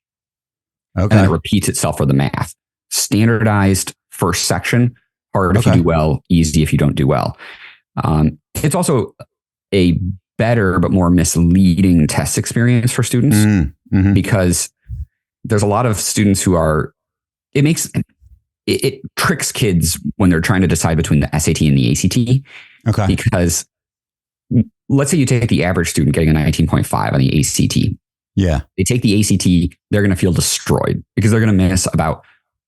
Speaker 3: Okay. And it repeats itself for the math. Standardized first section, hard if you do well, easy if you don't do well. It's also a better but more misleading test experience for students because there's a lot of students who are, it tricks kids when they're trying to decide between the SAT and the ACT. Okay. Because let's say you take the average student getting a 19.5 on the ACT.
Speaker 2: Yeah.
Speaker 3: They take the ACT, they're going to feel destroyed because they're going to miss about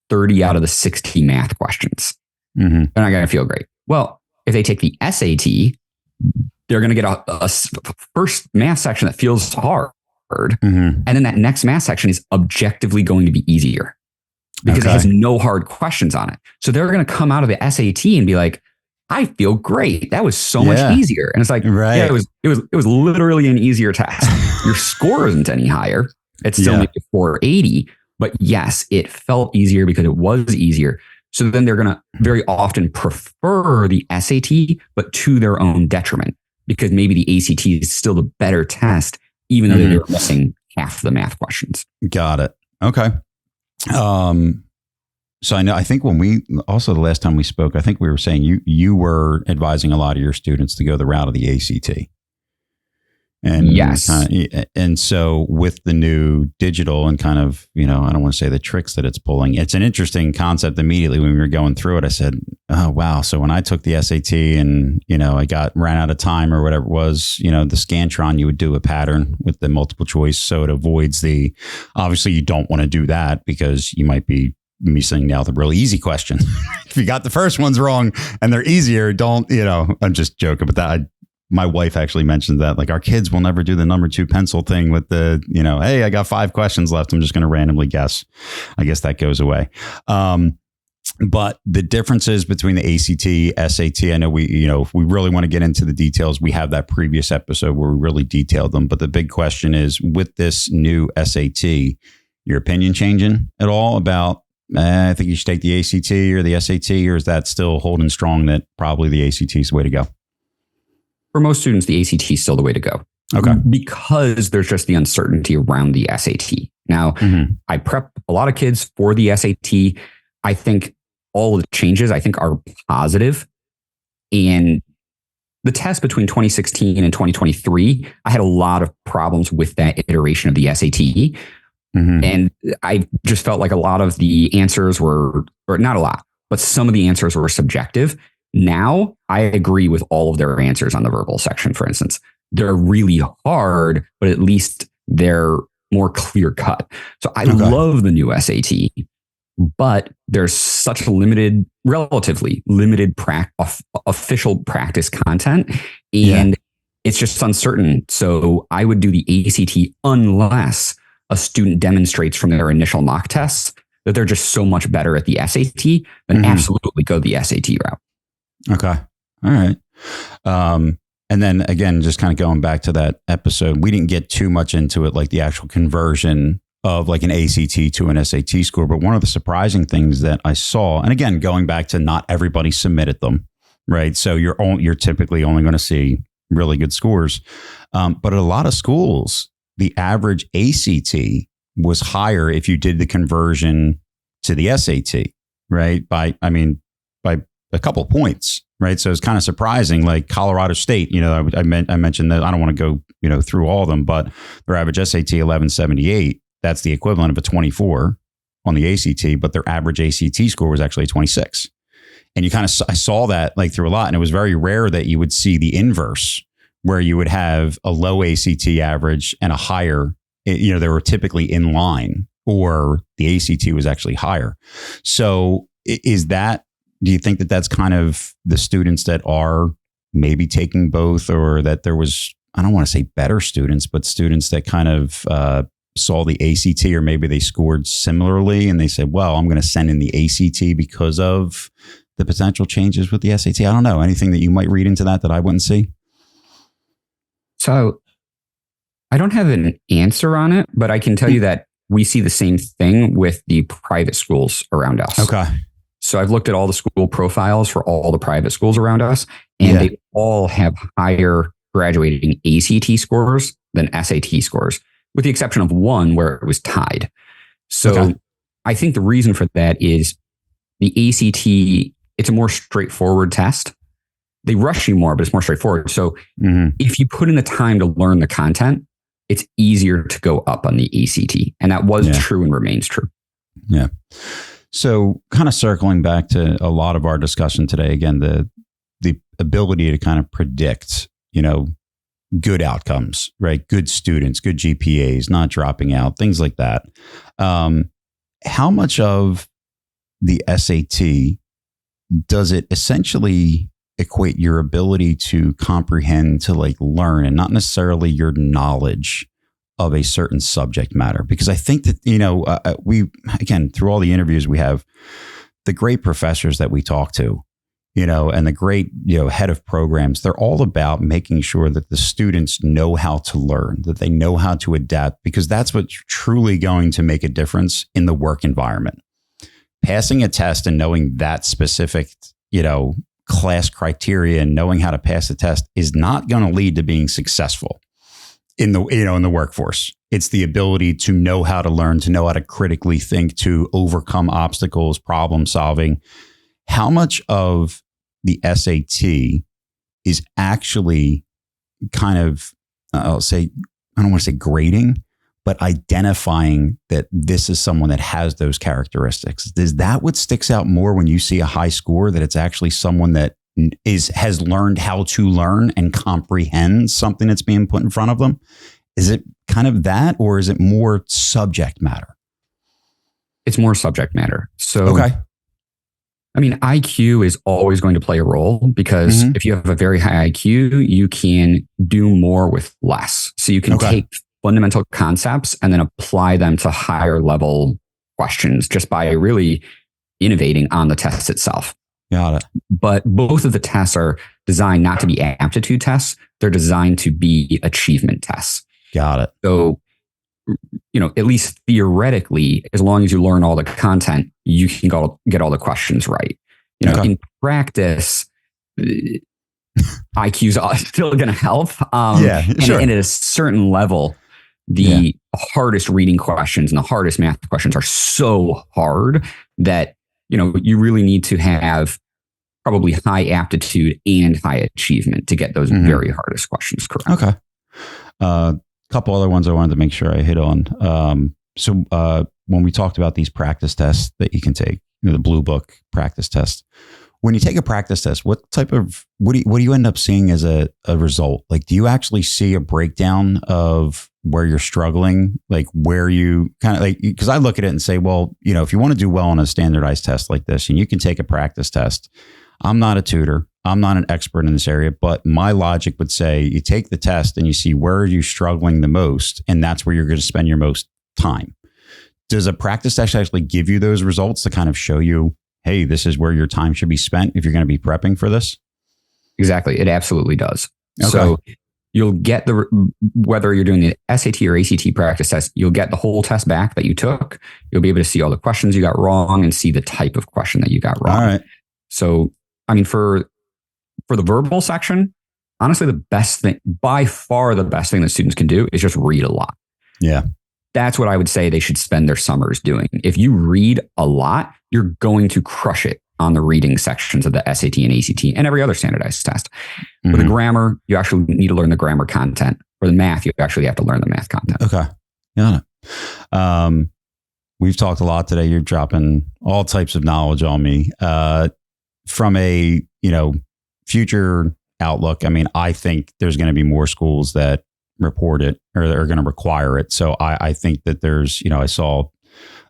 Speaker 3: 30 out of the 60 math questions. They're not going to feel great. Well, if they take the SAT, they're going to get a first math section that feels hard. And then that next math section is objectively going to be easier because it has no hard questions on it. So they're going to come out of the SAT and be like, I feel great. That was so much easier. And it's like, yeah, it was literally an easier test. Your score isn't any higher. It's still maybe 480, but yes, it felt easier because it was easier. So then they're going to very often prefer the SAT, but to their own detriment, because maybe the ACT is still the better test, even though they're missing half the math questions.
Speaker 2: Got it. Okay. So I think when the last time we spoke, I think we were saying you were advising a lot of your students to go the route of the ACT. And
Speaker 3: yes.
Speaker 2: And so with the new digital and kind of, I don't want to say the tricks that it's pulling, it's an interesting concept. Immediately when we were going through it, I said, oh, wow. So when I took the SAT and, I ran out of time or whatever it was, the Scantron, you would do a pattern with the multiple choice. So it avoids obviously you don't want to do that because you might be missing now the really easy question. If you got the first ones wrong and they're easier, don't, I'm just joking, but my wife actually mentioned that, like, our kids will never do the number 2 pencil thing with the, hey, I got 5 questions left, I'm just going to randomly guess. I guess that goes away. But the differences between the ACT, SAT, I know if we really want to get into the details, we have that previous episode where we really detailed them. But the big question is, with this new SAT, your opinion changing at all about, I think you should take the ACT or the SAT, or is that still holding strong that probably the ACT is the way to go?
Speaker 3: For most students, the ACT is still the way to go.
Speaker 2: Okay.
Speaker 3: Because there's just the uncertainty around the SAT. Now, I prep a lot of kids for the SAT. I think all of the changes are positive. And the test between 2016 and 2023, I had a lot of problems with that iteration of the SAT. And I just felt like a lot of the answers were, or not a lot, but some of the answers were subjective. Now, I agree with all of their answers on the verbal section, for instance. They're really hard, but at least they're more clear cut. So I love the new SAT, but there's such relatively limited official practice content, and it's just uncertain. So I would do the ACT unless a student demonstrates from their initial mock tests that they're just so much better at the SAT, then absolutely go the SAT route.
Speaker 2: Okay. All right. And then again, just kind of going back to that episode, we didn't get too much into it, like the actual conversion of like an ACT to an SAT score. But one of the surprising things that I saw, and again, going back to not everybody submitted them, right? So you're typically only going to see really good scores. But at a lot of schools, the average ACT was higher if you did the conversion to the SAT, right? By a couple of points, right? So it's kind of surprising. Like Colorado State, I mentioned that I don't want to go, through all of them, but their average SAT 1178. That's the equivalent of a 24 on the ACT, but their average ACT score was actually a 26. And I saw that like through a lot, and it was very rare that you would see the inverse, where you would have a low ACT average and a higher. They were typically in line, or the ACT was actually higher. So do you think that that's kind of the students that are maybe taking both, or that there was, I don't want to say better students, but students that kind of saw the ACT, or maybe they scored similarly and they said, well, I'm going to send in the ACT because of the potential changes with the SAT? I don't know. Anything that you might read into that I wouldn't see?
Speaker 3: So I don't have an answer on it, but I can tell you that we see the same thing with the private schools around us.
Speaker 2: Okay.
Speaker 3: So I've looked at all the school profiles for all the private schools around us, and they all have higher graduating ACT scores than SAT scores, with the exception of one where it was tied. So I think the reason for that is the ACT, it's a more straightforward test. They rush you more, but it's more straightforward. So if you put in the time to learn the content, it's easier to go up on the ACT. And that was true and remains true.
Speaker 2: Yeah. So kind of circling back to a lot of our discussion today, again, the ability to kind of predict, good outcomes, right? Good students, good GPAs, not dropping out, things like that. How much of the SAT does it essentially equate your ability to comprehend, to like learn, and not necessarily your knowledge of a certain subject matter? Because I think that, we, again, through all the interviews we have, the great professors that we talk to, and the great, head of programs, they're all about making sure that the students know how to learn, that they know how to adapt, because that's what's truly going to make a difference in the work environment. passing a test and knowing that specific, class criteria and knowing how to pass the test is not going to lead to being successful in the workforce. It's the ability to know how to learn, to know how to critically think, to overcome obstacles, problem solving. How much of the SAT is actually kind of, I don't want to say grading, but identifying that this is someone that has those characteristics? Is that what sticks out more when you see a high score, that it's actually someone that has learned how to learn and comprehend something that's being put in front of them? Is it kind of that, or is it more subject matter?
Speaker 3: It's more subject matter. So,
Speaker 2: okay.
Speaker 3: I mean, IQ is always going to play a role, because if you have a very high IQ, you can do more with less. So you can take fundamental concepts and then apply them to higher level questions just by really innovating on the test itself.
Speaker 2: Got it.
Speaker 3: But both of the tests are designed not to be aptitude tests. They're designed to be achievement tests.
Speaker 2: Got it.
Speaker 3: So, at least theoretically, as long as you learn all the content, you can get all the questions right. In practice, IQ's still going to help. And at a certain level, the hardest reading questions and the hardest math questions are so hard that, you really need to have probably high aptitude and high achievement to get those very hardest questions correct.
Speaker 2: Okay. Couple other ones I wanted to make sure I hit on. So when we talked about these practice tests that you can take, the Blue Book practice test, when you take a practice test, what do you end up seeing as a result? Like, do you actually see a breakdown of where you're struggling? Like, where you kind of because I look at it and say, well, if you want to do well on a standardized test like this, and you can take a practice test. I'm not a tutor. I'm not an expert in this area, but my logic would say you take the test and you see where are you struggling the most, and that's where you're going to spend your most time. Does a practice test actually give you those results to kind of show you, hey, this is where your time should be spent if you're going to be prepping for this?
Speaker 3: Exactly. It absolutely does.
Speaker 2: Okay.
Speaker 3: So you'll get whether you're doing the SAT or ACT practice test, you'll get the whole test back that you took. You'll be able to see all the questions you got wrong and see the type of question that you got wrong.
Speaker 2: All right.
Speaker 3: So, I mean, for the verbal section, honestly, by far the best thing that students can do is just read a lot.
Speaker 2: Yeah.
Speaker 3: That's what I would say they should spend their summers doing. If you read a lot, you're going to crush it on the reading sections of the SAT and ACT and every other standardized test. For the grammar, you actually need to learn the grammar content. For the math, you actually have to learn the math content.
Speaker 2: Okay. Got it. We've talked a lot today. You're dropping all types of knowledge on me. From a, future outlook, I mean, I think there's going to be more schools that report it or are going to require it. So I think that there's, I saw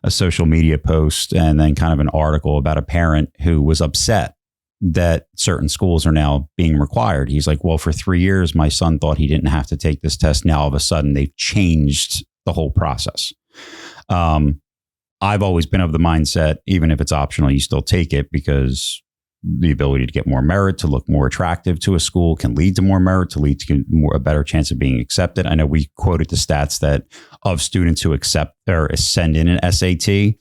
Speaker 2: a social media post and then kind of an article about a parent who was upset that certain schools are now being required. He's like, well, for 3 years, my son thought he didn't have to take this test. Now, all of a sudden, they've changed the whole process. I've always been of the mindset, even if it's optional, you still take it, because the ability to get more merit, to look more attractive to a school can lead to more merit, to lead to a better chance of being accepted. I know we quoted the stats that of students who accept or send in an SAT,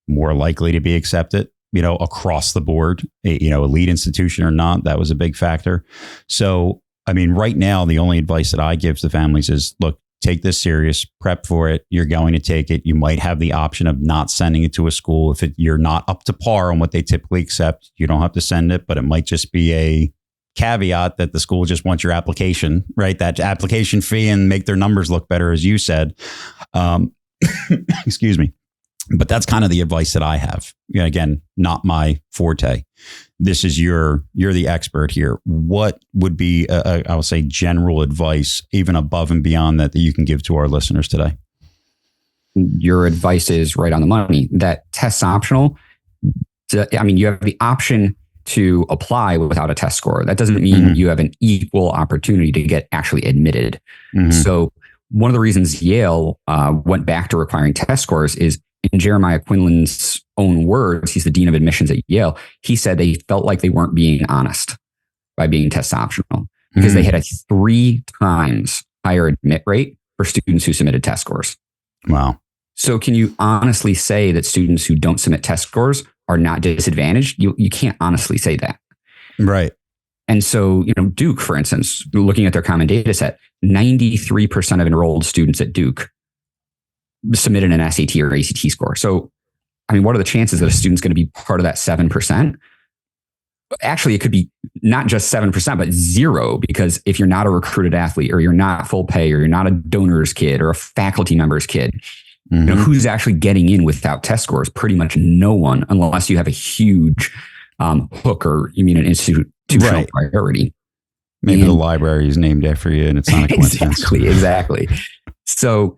Speaker 2: more likely to be accepted, across the board, elite institution or not, that was a big factor. So, I mean, right now, the only advice that I give to families is, look, take this serious, prep for it. You're going to take it. You might have the option of not sending it to a school. If you're not up to par on what they typically accept, you don't have to send it, but it might just be a caveat that the school just wants your application, right? That application fee, and make their numbers look better, as you said. Excuse me. But that's kind of the advice that I have. Again, not my forte. This is you're the expert here. What would be, I would say, general advice, even above and beyond that you can give to our listeners today?
Speaker 3: Your advice is right on the money. That test's optional. I mean, you have the option to apply without a test score. That doesn't mean you have an equal opportunity to get actually admitted. So one of the reasons Yale went back to requiring test scores is, in Jeremiah Quinlan's own words, he's the dean of admissions at Yale. He said they felt like they weren't being honest by being test optional, because they had a 3 times higher admit rate for students who submitted test scores.
Speaker 2: Wow.
Speaker 3: So can you honestly say that students who don't submit test scores are not disadvantaged, you can't honestly say that.
Speaker 2: Right.
Speaker 3: And so, Duke, for instance, looking at their common data set, 93% of enrolled students at Duke submitted an SAT or ACT score. So, what are the chances that a student's going to be part of that 7%? Actually, it could be not just 7%, but zero, because if you're not a recruited athlete, or you're not full pay, or you're not a donor's kid or a faculty member's kid, who's actually getting in without test scores? Pretty much no one, unless you have a huge hook or an institutional priority.
Speaker 2: Maybe the library is named after you and it's not a coincidence.
Speaker 3: Exactly. So,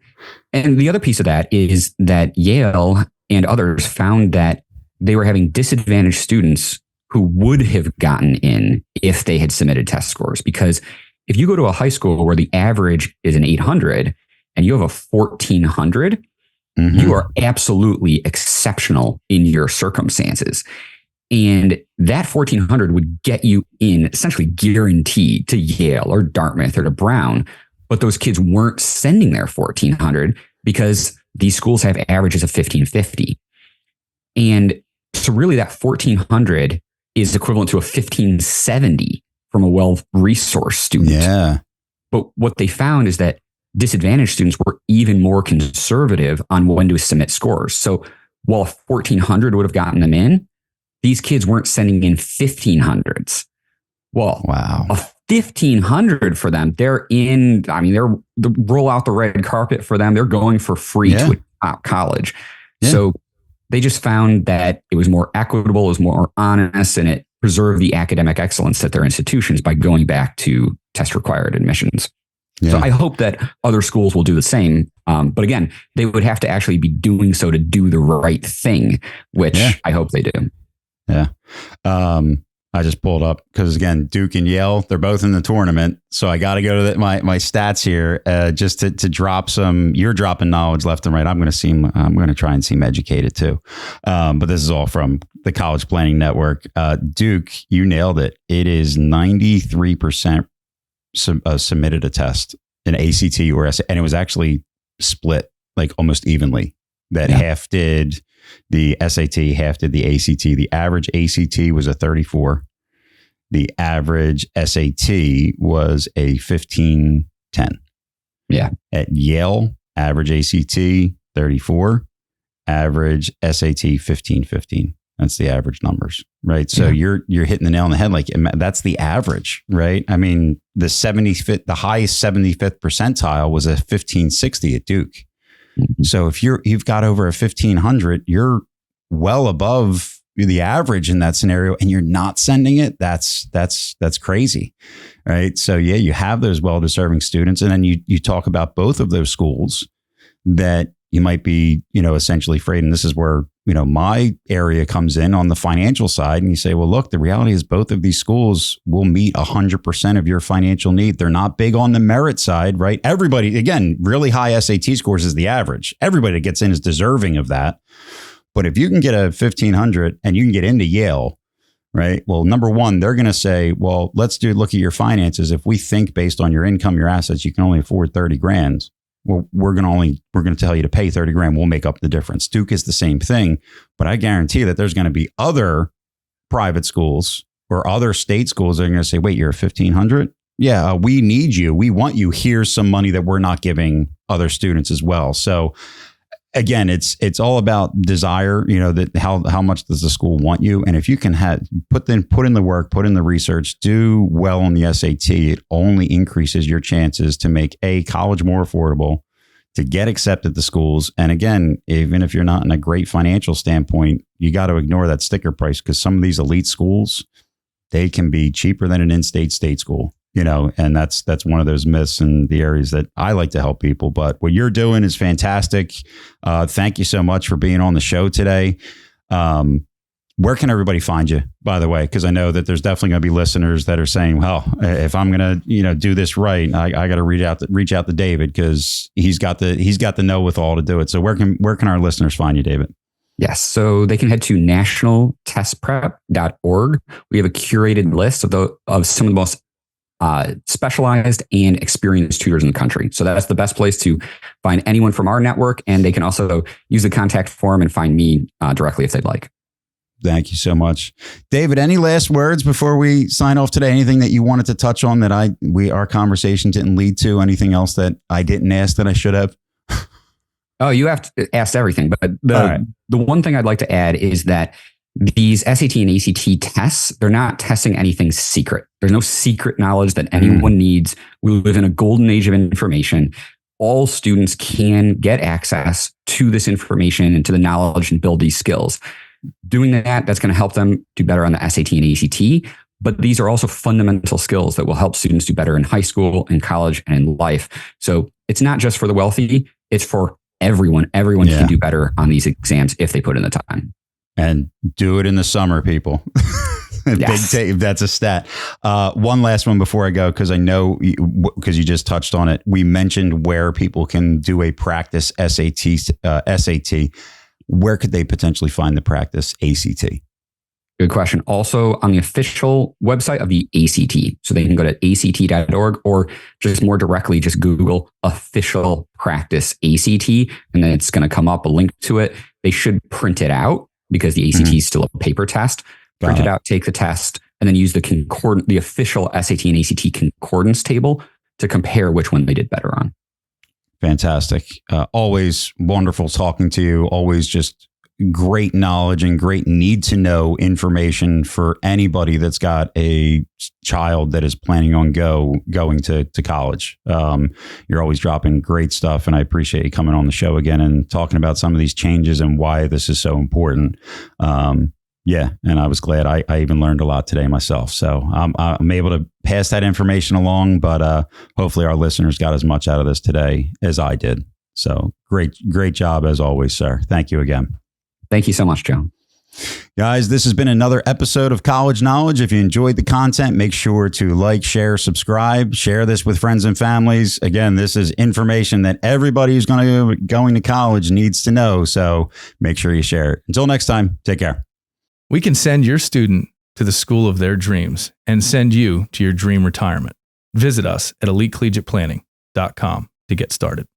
Speaker 3: and the other piece of that is that Yale and others found that they were having disadvantaged students who would have gotten in if they had submitted test scores. Because if you go to a high school where the average is an 800 and you have a 1400, you are absolutely exceptional in your circumstances. And that 1400 would get you in essentially guaranteed to Yale or Dartmouth or to Brown. But those kids weren't sending their 1400 because these schools have averages of 1550. And so really that 1400 is equivalent to a 1570 from a well-resourced student.
Speaker 2: Yeah.
Speaker 3: But what they found is that disadvantaged students were even more conservative on when to submit scores. So while a 1400 would have gotten them in, these kids weren't sending in 1500s. Well,
Speaker 2: wow.
Speaker 3: A 1500 for them, they're in, they're roll out the red carpet for them. They're going for free to a top college. Yeah. So they just found that it was more equitable, it was more honest, and it preserved the academic excellence at their institutions by going back to test required admissions. Yeah. So I hope that other schools will do the same. But again, they would have to actually be doing so to do the right thing, which I hope they do.
Speaker 2: Yeah. I just pulled up because, again, Duke and Yale, they're both in the tournament. So I got to go to my stats here just to drop some. You're dropping knowledge left and right. I'm going to try and seem educated too. But this is all from the College Planning Network. Duke, you nailed it. It is 93% submitted a test, an ACT or SAT, and it was actually split like almost evenly. That half did the SAT, half did the ACT. The average ACT was a 34. The average SAT was a 1510.
Speaker 3: Yeah.
Speaker 2: At Yale, average ACT 34, average SAT 1515. That's the average numbers, right? So you're hitting the nail on the head. Like that's the average, right? I mean, the highest 75th percentile was a 1560 at Duke. So if you've got over a 1500, you're well above the average in that scenario, and you're not sending it. That's crazy, right? So you have those well-deserving students, and then you talk about both of those schools that you might be, essentially afraid. And this is where, my area comes in on the financial side. And you say, well, look, the reality is both of these schools will meet 100% of your financial need. They're not big on the merit side, right? Everybody, again, really high SAT scores is the average. Everybody that gets in is deserving of that. But if you can get a 1500 and you can get into Yale, right? Well, number one, they're going to say, well, look at your finances. If we think based on your income, your assets, you can only afford 30 grand. Well, we're going to tell you to pay 30 grand. We'll make up the difference. Duke is the same thing, but I guarantee that there's going to be other private schools or other state schools that are going to say, wait, you're a 1500? Yeah, we need you. We want you. Here's some money that we're not giving other students as well. So again, it's all about desire, that how much does the school want you? And if you can put in the work, put in the research, do well on the SAT, it only increases your chances to make college more affordable, to get accepted to schools. And again, even if you're not in a great financial standpoint, you got to ignore that sticker price, because some of these elite schools, they can be cheaper than an in-state state school. And that's one of those myths in the areas that I like to help people. But what you're doing is fantastic. Thank you so much for being on the show today. Where can everybody find you, by the way? Because I know that there's definitely going to be listeners that are saying, well, if I'm going to, do this right, I got to reach out to David, because he's got the know-with-all to do it. So where can our listeners find you, David?
Speaker 3: Yes. So they can head to nationaltestprep.org. We have a curated list of some of the most specialized and experienced tutors in the country. So that's the best place to find anyone from our network. And they can also use the contact form and find me directly if they'd like.
Speaker 2: Thank you so much. David, any last words before we sign off today? Anything that you wanted to touch on that our conversation didn't lead to? Anything else that I didn't ask that I should have?
Speaker 3: Oh, you have asked everything. But the one thing I'd like to add is that these SAT and ACT tests, they're not testing anything secret. There's no secret knowledge that anyone needs. We live in a golden age of information. All students can get access to this information and to the knowledge and build these skills. Doing that's going to help them do better on the SAT and ACT. But these are also fundamental skills that will help students do better in high school, in college, and in life. So it's not just for the wealthy. It's for everyone. Everyone can do better on these exams if they put in the time.
Speaker 2: And do it in the summer, people.
Speaker 3: Yes.
Speaker 2: Big that's a stat. One last one before I go, because I know, because you just touched on it. We mentioned where people can do a practice SAT. Where could they potentially find the practice ACT?
Speaker 3: Good question. Also on the official website of the ACT. So they can go to act.org or just more directly, just Google official practice ACT, and then it's going to come up a link to it. They should print it out because the ACT is still a paper test. Print it out, take the test, and then use the official SAT and ACT concordance table to compare which one they did better on.
Speaker 2: Fantastic. Always wonderful talking to you. Always just great knowledge and great need to know information for anybody that's got a child that is planning on going to college. You're always dropping great stuff, and I appreciate you coming on the show again and talking about some of these changes and why this is so important. And I was glad I even learned a lot today myself. So I'm able to pass that information along, but hopefully our listeners got as much out of this today as I did. So great job as always, sir. Thank you again.
Speaker 3: Thank you so much, Joe.
Speaker 2: Guys, this has been another episode of College Knowledge. If you enjoyed the content, make sure to like, share, subscribe, share this with friends and families. Again, this is information that everybody who's going to college needs to know. So make sure you share it. Until next time, take care.
Speaker 1: We can send your student to the school of their dreams and send you to your dream retirement. Visit us at elitecollegiateplanning.com to get started.